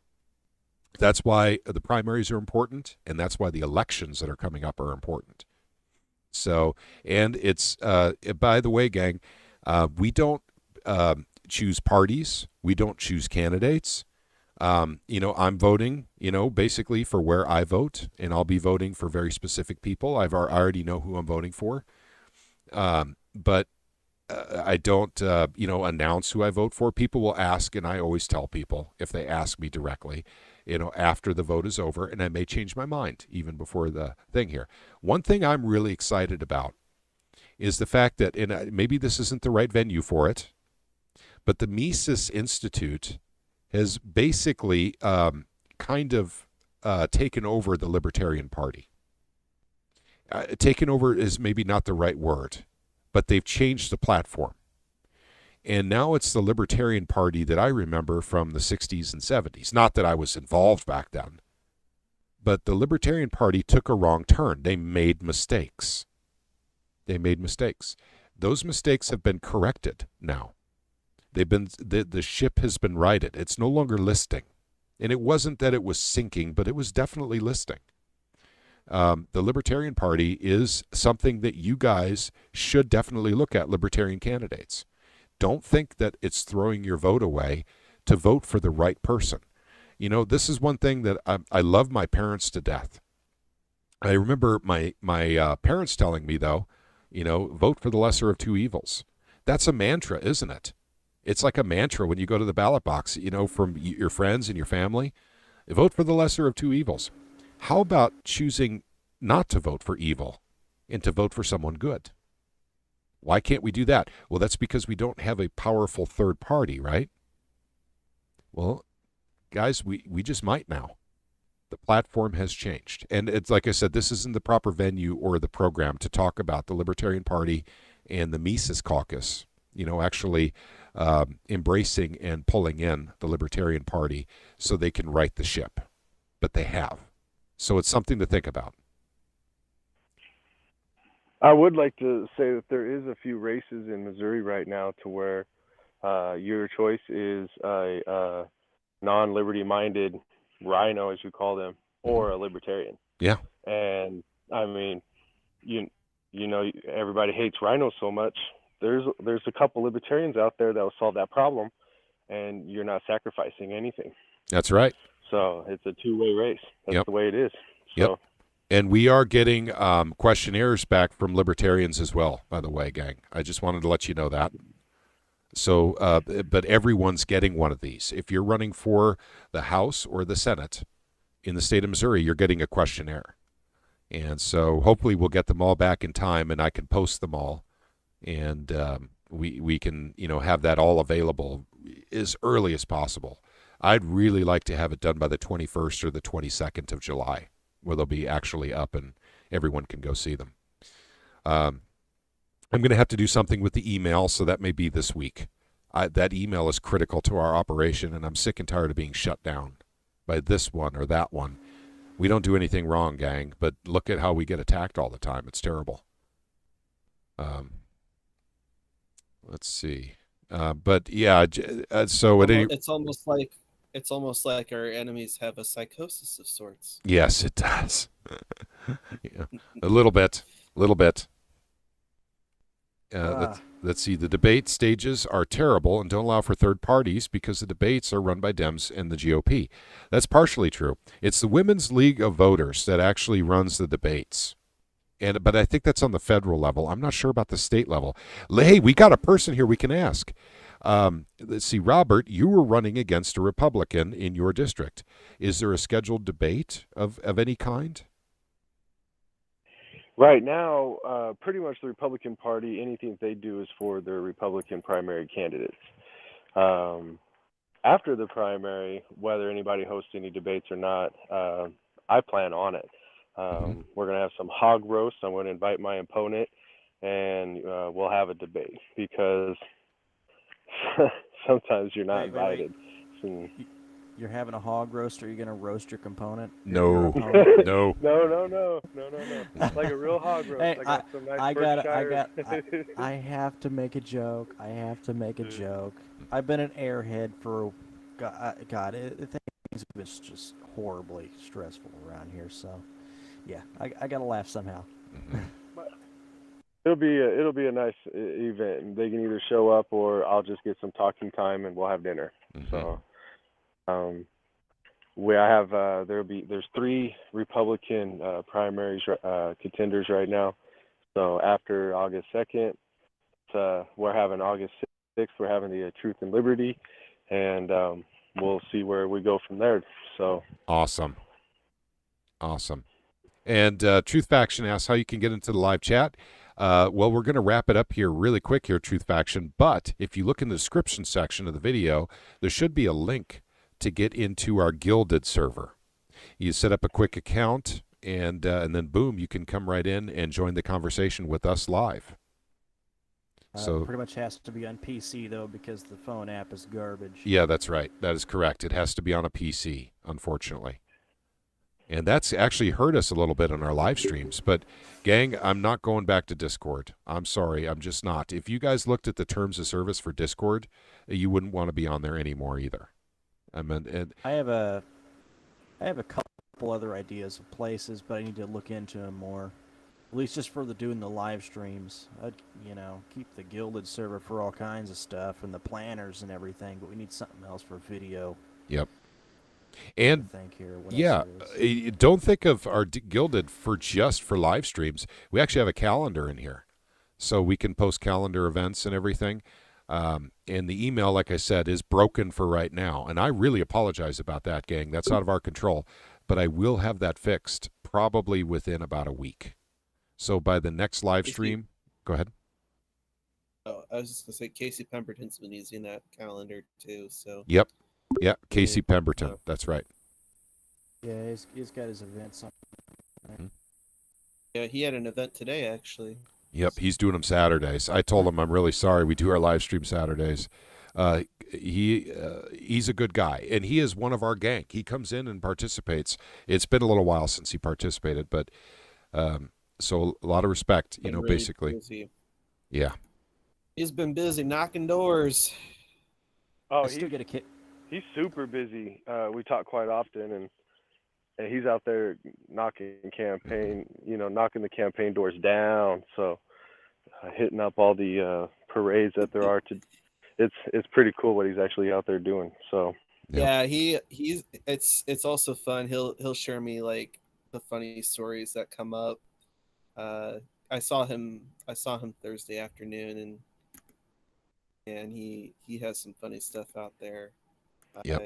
That's why the primaries are important, and that's why the elections that are coming up are important. So, and it's, by the way, gang, we don't choose parties. We don't choose candidates. I'm voting, basically for where I vote, and I'll be voting for very specific people. I already know who I'm voting for. But I don't, announce who I vote for. People will ask, and I always tell people if they ask me directly, after the vote is over, and I may change my mind even before the thing here. One thing I'm really excited about is the fact that, and maybe this isn't the right venue for it, but the Mises Institute has basically taken over the Libertarian Party. Taken over is maybe not the right word, but they've changed the platform. And now it's the Libertarian Party that I remember from the 60s and 70s. Not that I was involved back then. But the Libertarian Party took a wrong turn. They made mistakes. Those mistakes have been corrected now. The ship has been righted. It's no longer listing. And it wasn't that it was sinking, but it was definitely listing. The Libertarian Party is something that you guys should definitely look at, libertarian candidates. Don't think that it's throwing your vote away to vote for the right person. This is one thing that I love my parents to death. I remember my parents telling me, though, vote for the lesser of two evils. That's a mantra, isn't it? It's like a mantra when you go to the ballot box, from your friends and your family. Vote for the lesser of two evils. How about choosing not to vote for evil and to vote for someone good? Why can't we do that? Well, that's because we don't have a powerful third party, right? Well, guys, we just might now. The platform has changed. And it's like I said, this isn't the proper venue or the program to talk about the Libertarian Party and the Mises Caucus, actually embracing and pulling in the Libertarian Party so they can right the ship. But they have. So it's something to think about. I would like to say that there is a few races in Missouri right now to where your choice is a non-liberty-minded rhino, as you call them, or a libertarian. Yeah. And I mean, everybody hates rhinos so much. There's a couple libertarians out there that will solve that problem, and you're not sacrificing anything. That's right. So it's a two-way race. That's the way it is. So. Yep. And we are getting questionnaires back from libertarians as well, by the way, gang. I just wanted to let you know that. So, but everyone's getting one of these. If you're running for the House or the Senate in the state of Missouri, you're getting a questionnaire. And so hopefully we'll get them all back in time, and I can post them all, and we can have that all available as early as possible. I'd really like to have it done by the 21st or the 22nd of July, where they'll be actually up and everyone can go see them. I'm going to have to do something with the email, so that may be this week. That email is critical to our operation, and I'm sick and tired of being shut down by this one or that one. We don't do anything wrong, gang, but look at how we get attacked all the time. It's terrible. Let's see. But yeah, so it's almost like our enemies have a psychosis of sorts. Yes, it does. Yeah, a little bit. Let's see. The debate stages are terrible and don't allow for third parties because the debates are run by Dems and the GOP. That's partially true. It's the Women's League of Voters that actually runs the debates. But I think that's on the federal level. I'm not sure about the state level. Hey, we got a person here we can ask. Let's see, Robert, you were running against a Republican in your district. Is there a scheduled debate of any kind? Right now, pretty much the Republican Party, anything they do is for their Republican primary candidates. After the primary, whether anybody hosts any debates or not, I plan on it. We're going to have some hog roast. I'm going to invite my opponent, and we'll have a debate because sometimes you're not invited. Wait. You're having a hog roast, or are you going to roast your component? No. No. Like a real hog roast. Hey, I got some nice I have to make a joke. I've been an airhead for, God, things have been just horribly stressful around here. So, yeah, I got to laugh somehow. It'll be a nice event. They can either show up, or I'll just get some talking time, and we'll have dinner. So. There's 3 Republican primaries contenders right now. So after August 2nd, we're having August 6th. We're having the Truth and Liberty, and we'll see where we go from there. So awesome. And Truth Faction asks how you can get into the live chat. Well, we're going to wrap it up here really quick here, Truth Faction. But if you look in the description section of the video, there should be a link to get into our Gilded server. You set up a quick account, and then boom, you can come right in and join the conversation with us live. So pretty much has to be on PC though, because the phone app is garbage. Yeah, that's right. That is correct. It has to be on a PC, unfortunately. And that's actually hurt us a little bit on our live streams. But gang, I'm not going back to Discord. I'm sorry, I'm just not. If you guys looked at the terms of service for Discord, you wouldn't want to be on there anymore either. I have a couple other ideas of places, but I need to look into them more. At least just for doing the live streams. I'd keep the Gilded server for all kinds of stuff and the planners and everything, but we need something else for video. Yep. And don't think of our Gilded just for live streams. We actually have a calendar in here, so we can post calendar events and everything. And the email, like I said, is broken for right now. And I really apologize about that, gang. That's out of our control. But I will have that fixed probably within about a week. So by the next live stream, go ahead. Oh, I was just going to say Casey Pemberton's been using that calendar too. So. Yep. Yeah, Casey Pemberton. That's right. Yeah, he's got his events on. Yeah, he had an event today, actually. Yep, he's doing them Saturdays. I told him I'm really sorry. We do our live stream Saturdays. He's a good guy, and he is one of our gang. He comes in and participates. It's been a little while since he participated, but so a lot of respect, really basically. Busy. Yeah. He's been busy knocking doors. Oh, he's super busy. We talk quite often, and he's out there knocking the campaign doors down. So hitting up all the parades that there are it's pretty cool what he's actually out there doing. So yeah, it's also fun. He'll share me like the funny stories that come up. I saw him Thursday afternoon, and he has some funny stuff out there. Yep.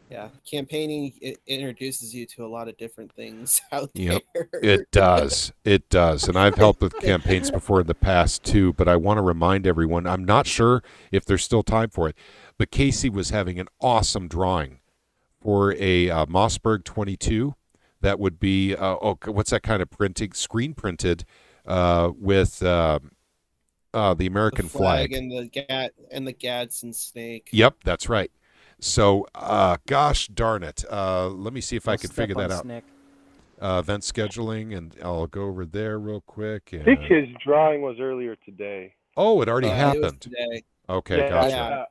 Yeah, campaigning, it introduces you to a lot of different things out Yep. there. It does. It does. And I've helped with campaigns before in the past too, but I want to remind everyone, I'm not sure if there's still time for it, but Casey was having an awesome drawing for a Mossberg 22 that would be, what's that kind of printing? Screen printed with the American the flag flag. and the Gadsden snake. Yep, that's right. So, gosh darn it. Let me see if I can figure that out. Event scheduling, and I'll go over there real quick. And... I think his drawing was earlier today. Oh, it already It was happened. today. Okay, yeah, gotcha.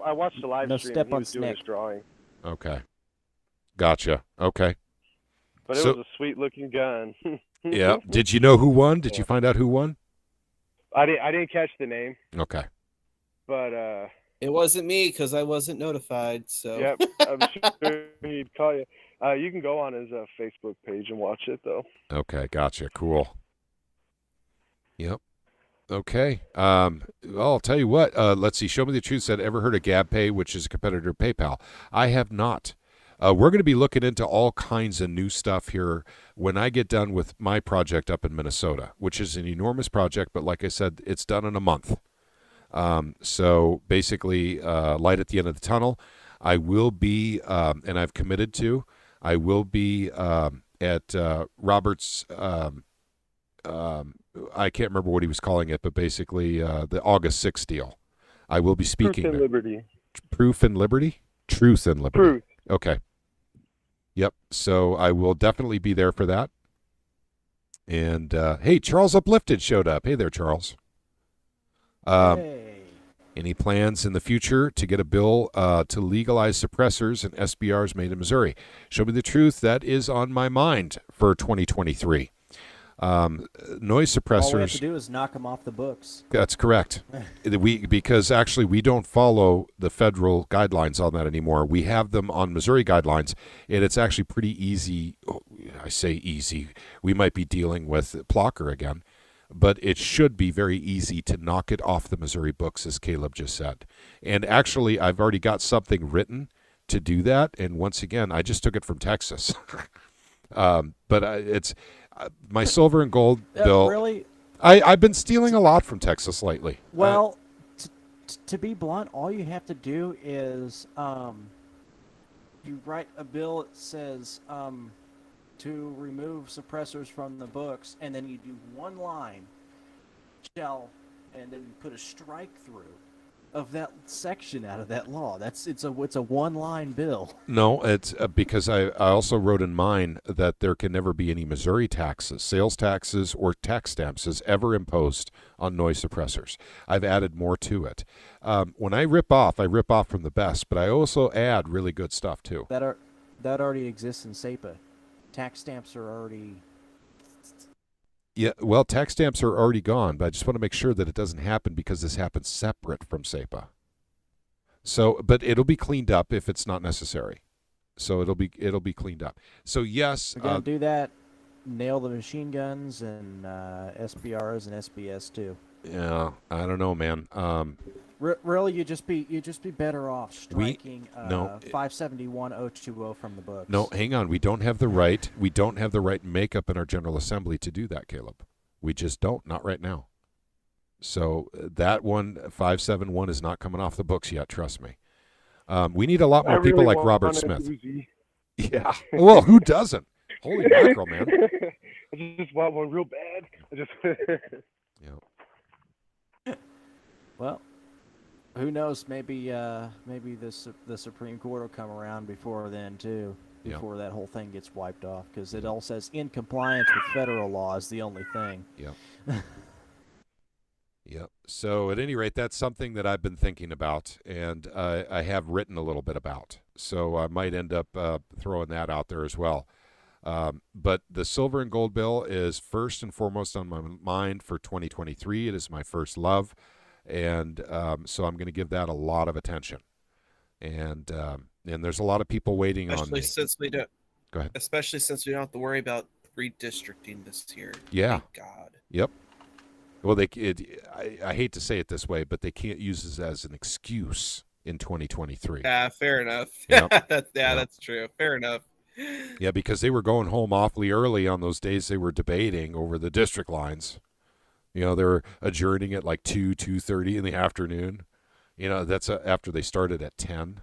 I watched the live stream and he was doing his drawing. Okay. Gotcha. Okay. But it was a sweet-looking gun. Yeah. Did you know who won? Did you find out who won? I didn't catch the name. Okay. But it wasn't me because I wasn't notified. So yep, I'm sure he'd call you. You can go on his Facebook page and watch it though. Okay, gotcha. Cool. Yep. Okay. Well, I'll tell you what. Let's see. Show Me the Truth said, ever heard of GabPay, which is a competitor to PayPal? I have not. We're going to be looking into all kinds of new stuff here when I get done with my project up in Minnesota, which is an enormous project, but like I said, it's done in a month. So basically, light at the end of the tunnel. I will be, and I've committed to, I will be at Robert's, I can't remember what he was calling it, but basically the August 6th deal. I will be speaking. Truth and Liberty. Proof and Liberty? Truth and Liberty. Truth. Okay. Yep. So I will definitely be there for that. And, hey, Charles Uplifted showed up. Hey there, Charles. Any plans in the future to get a bill to legalize suppressors and SBRs made in Missouri? Show Me the Truth. That is on my mind for 2023. Noise suppressors. All we have to do is knock them off the books. That's correct. Because actually we don't follow the federal guidelines on that anymore. We have them on Missouri guidelines, and it's actually pretty easy. I say easy. We might be dealing with Plocker again. But it should be very easy to knock it off the Missouri books, as Caleb just said. And actually, I've already got something written to do that. And once again, I just took it from Texas. But it's my silver and gold bill. Really? I've been stealing a lot from Texas lately. Well, to be blunt, all you have to do is you write a bill that says to remove suppressors from the books, and then you do one line, and then you put a strike through of that section out of that law. It's a one-line bill. No, it's because I also wrote in mine that there can never be any Missouri taxes, sales taxes, or tax stamps ever imposed on noise suppressors. I've added more to it. When I rip off from the best, but I also add really good stuff too. That already exists in CEPA. Tax stamps are already... Yeah, well, tax stamps are already gone, but I just want to make sure that it doesn't happen because this happens separate from CEPA. So, but it'll be cleaned up if it's not necessary. So it'll be cleaned up. So yes, we're gonna do that. Nail the machine guns and SBRs and SBS too. Yeah, I don't know, man. Really, you'd just be better off striking 571.020 from the books. No, hang on. We don't have the right. We don't have the right makeup in our General Assembly to do that, Caleb. We just don't. Not right now. So that one, 571, is not coming off the books yet. Trust me. We need a lot more people like Robert Smith. Yeah. Well, who doesn't? Holy mackerel, man. I just want one real bad. Yeah. Well, who knows? Maybe the Supreme Court will come around before then too. Before that whole thing gets wiped off, because it all says in compliance with federal law is the only thing. Yeah. Yep. So at any rate, that's something that I've been thinking about, and I have written a little bit about. So I might end up throwing that out there as well. But the silver and gold bill is first and foremost on my mind for 2023. It is my first love. And so I'm going to give that a lot of attention. And there's a lot of people waiting on me. Since we don't, Go ahead. Especially since we don't have to worry about redistricting this year. Yeah. Thank God. Yep. Well, I hate to say it this way, but they can't use this as an excuse in 2023. Yeah, fair enough. Yep. That's true. Fair enough. Yeah, because they were going home awfully early on those days they were debating over the district lines. They were adjourning at like 2:30 in the afternoon. That's after they started at 10.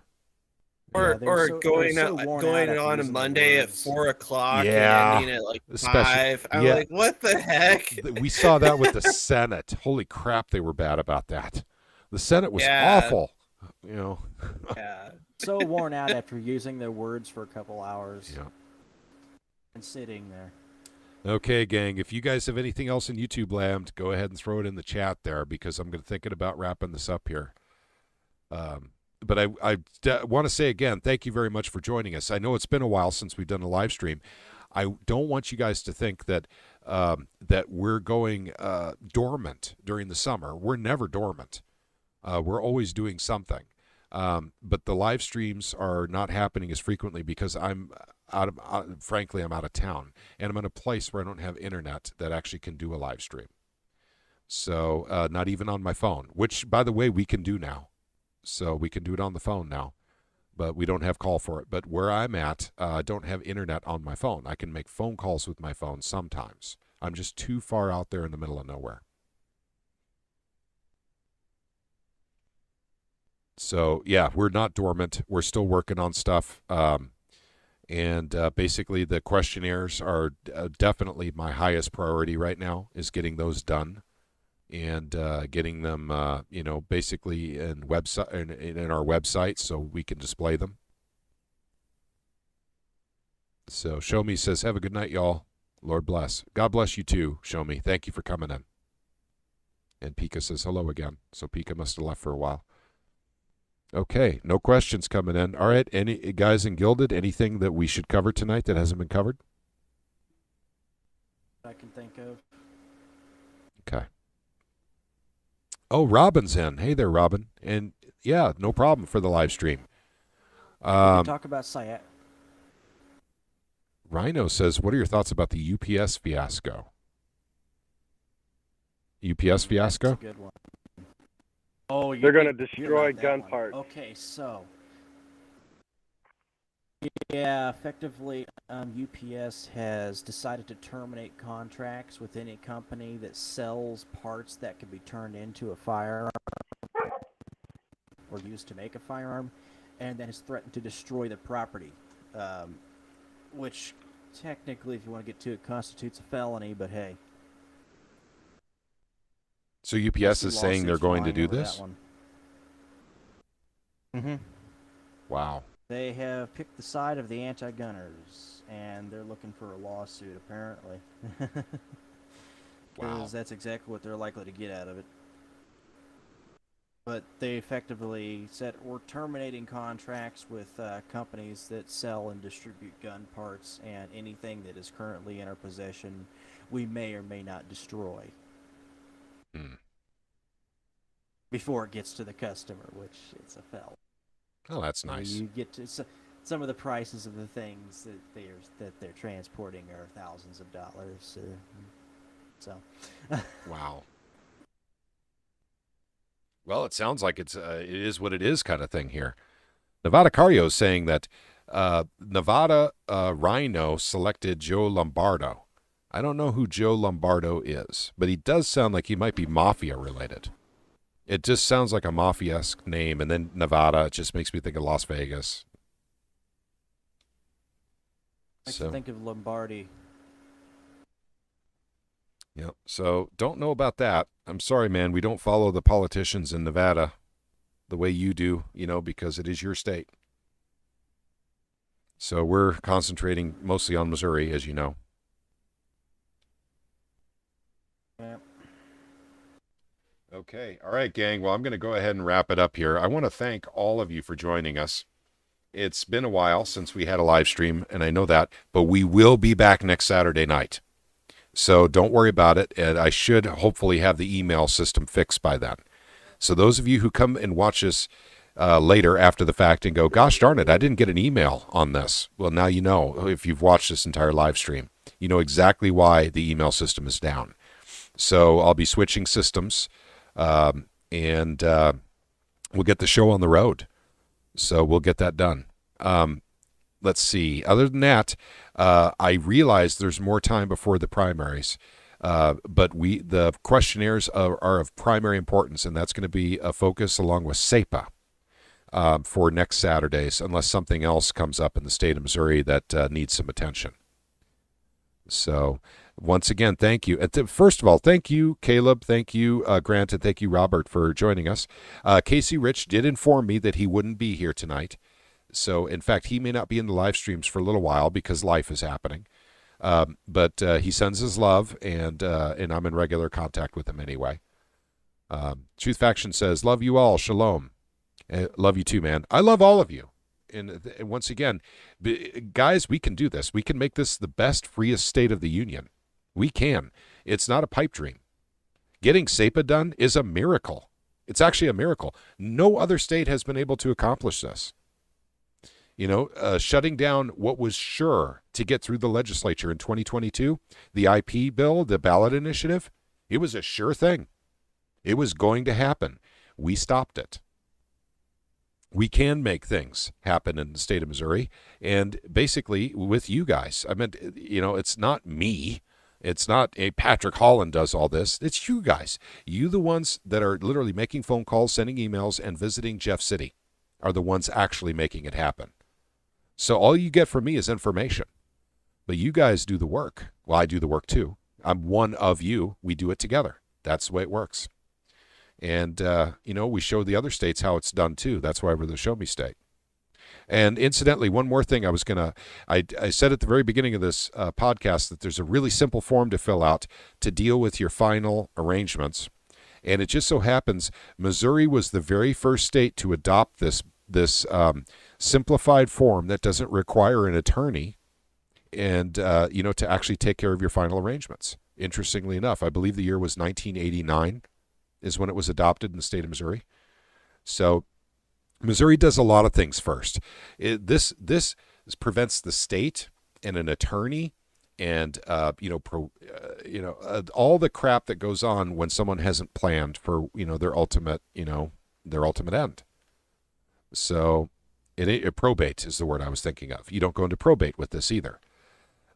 Or going on a Monday at 4:00 and ending at like 5. I'm like, what the heck? We saw that with the Senate. Holy crap, they were bad about that. The Senate was awful. Yeah. So worn out after using their words for a couple hours. Yeah. And sitting there. Okay, gang, if you guys have anything else in YouTube land, go ahead and throw it in the chat there because I'm thinking about wrapping this up here. But I want to say again, thank you very much for joining us. I know it's been a while since we've done a live stream. I don't want you guys to think that that we're going dormant during the summer. We're never dormant. We're always doing something. But the live streams are not happening as frequently because I'm frankly, I'm out of town. And I'm in a place where I don't have internet that actually can do a live stream. So not even on my phone, which, by the way, we can do now. So we can do it on the phone now, but we don't have call for it. But where I'm at, I don't have internet on my phone. I can make phone calls with my phone sometimes. I'm just too far out there in the middle of nowhere. So, yeah, we're not dormant. We're still working on stuff. And basically the questionnaires are definitely my highest priority right now is getting those done. And getting them, basically in our website so we can display them. So Show Me says, have a good night, y'all. Lord bless. God bless you too, Show Me. Thank you for coming in. And Pika says hello again. So Pika must have left for a while. Okay, no questions coming in. All right, any guys in Gilded, anything that we should cover tonight that hasn't been covered? I can think of. Okay. Oh, Robin's in. Hey there, Robin. And yeah, no problem for the live stream. We can talk about Rhino says, what are your thoughts about the UPS fiasco? UPS fiasco? That's a good one. Oh, they're going to destroy gun parts. Okay, so yeah, effectively, UPS has decided to terminate contracts with any company that sells parts that can be turned into a firearm or used to make a firearm, and then has threatened to destroy the property, which technically, if you want to get to it, constitutes a felony, but hey. So UPS is saying they're going to do this? Mm-hmm. Wow. They have picked the side of the anti-gunners, and they're looking for a lawsuit, apparently. Wow. That's exactly what they're likely to get out of it. But they effectively said, we're terminating contracts with companies that sell and distribute gun parts, and anything that is currently in our possession, we may or may not destroy. Before it gets to the customer, which it's a felony. Oh, that's nice. You get to some of the prices of the things that they're transporting are thousands of dollars. So. Wow. Well, it sounds like it is what it is kind of thing here. Nevada Cario is saying that Nevada Rhino selected Joe Lombardo. I don't know who Joe Lombardo is, but he does sound like he might be mafia related. It just sounds like a mafia-esque name, and then Nevada, it just makes me think of Las Vegas. I can think of Lombardi. Yep. So don't know about that. I'm sorry, man. We don't follow the politicians in Nevada the way you do, because it is your state. So we're concentrating mostly on Missouri, as you know. Yep. Okay. All right, gang. Well, I'm going to go ahead and wrap it up here. I want to thank all of you for joining us. It's been a while since we had a live stream, and I know that, but we will be back next Saturday night. So don't worry about it, and I should hopefully have the email system fixed by then. So those of you who come and watch us later after the fact and go, gosh darn it, I didn't get an email on this. Well, now you know if you've watched this entire live stream. You know exactly why the email system is down. So I'll be switching systems, and we'll get the show on the road. So we'll get that done. Let's see. Other than that, I realize there's more time before the primaries, but the questionnaires are of primary importance, and that's going to be a focus along with CEPA for next Saturdays, unless something else comes up in the state of Missouri that needs some attention. So once again, thank you. First of all, thank you, Caleb. Thank you, Grant, and thank you, Robert, for joining us. Casey Rich did inform me that he wouldn't be here tonight. So, in fact, he may not be in the live streams for a little while because life is happening. But he sends his love, and I'm in regular contact with him anyway. Truth Faction says, love you all. Shalom. Love you too, man. I love all of you. And once again, guys, we can do this. We can make this the best, freest state of the union. We can. It's not a pipe dream. Getting CEPA done is a miracle. It's actually a miracle. No other state has been able to accomplish this. Shutting down what was sure to get through the legislature in 2022, the IP bill, the ballot initiative, it was a sure thing. It was going to happen. We stopped it. We can make things happen in the state of Missouri, and basically with you guys. I mean, it's not me. It's not Patrick Holland does all this. It's you guys. You, the ones that are literally making phone calls, sending emails, and visiting Jeff City, are the ones actually making it happen. So all you get from me is information. But you guys do the work. Well, I do the work too. I'm one of you. We do it together. That's the way it works. And, we show the other states how it's done too. That's why we're the Show Me State. And incidentally, one more thing I said at the very beginning of this podcast that there's a really simple form to fill out to deal with your final arrangements. And it just so happens Missouri was the very first state to adopt this simplified form that doesn't require an attorney and, to actually take care of your final arrangements. Interestingly enough, I believe the year was 1989 is when it was adopted in the state of Missouri. So Missouri does a lot of things first. This prevents the state and an attorney and, all the crap that goes on when someone hasn't planned for, their ultimate end. So probate is the word I was thinking of. You don't go into probate with this either.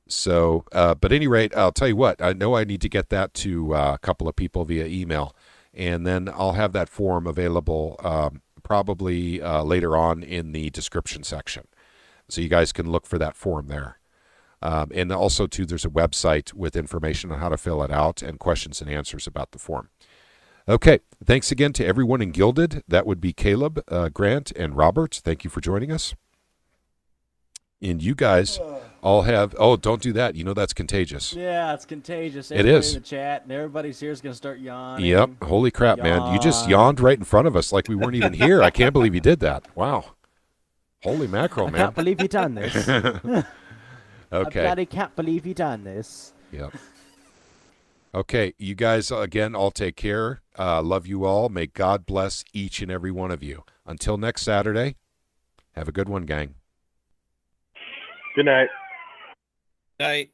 So, but at any rate, I'll tell you what, I know I need to get that to a couple of people via email, and then I'll have that form available probably later on in the description section. So you guys can look for that form there. And also, too, there's a website with information on how to fill it out and questions and answers about the form. Okay, thanks again to everyone in Gilded. That would be Caleb, Grant, and Robert. Thank you for joining us. And you guys all have... Oh, don't do that. That's contagious. Yeah, it's contagious. It is. In the chat, and everybody's here is going to start yawning. Yep. Holy crap, man. You just yawned right in front of us like we weren't even here. I can't believe you did that. Wow. Holy mackerel, man. I can't believe you done this. Okay. I bloody can't believe you done this. Yep. Okay, you guys, again, all take care. Love you all. May God bless each and every one of you. Until next Saturday, have a good one, gang. Good night. Night.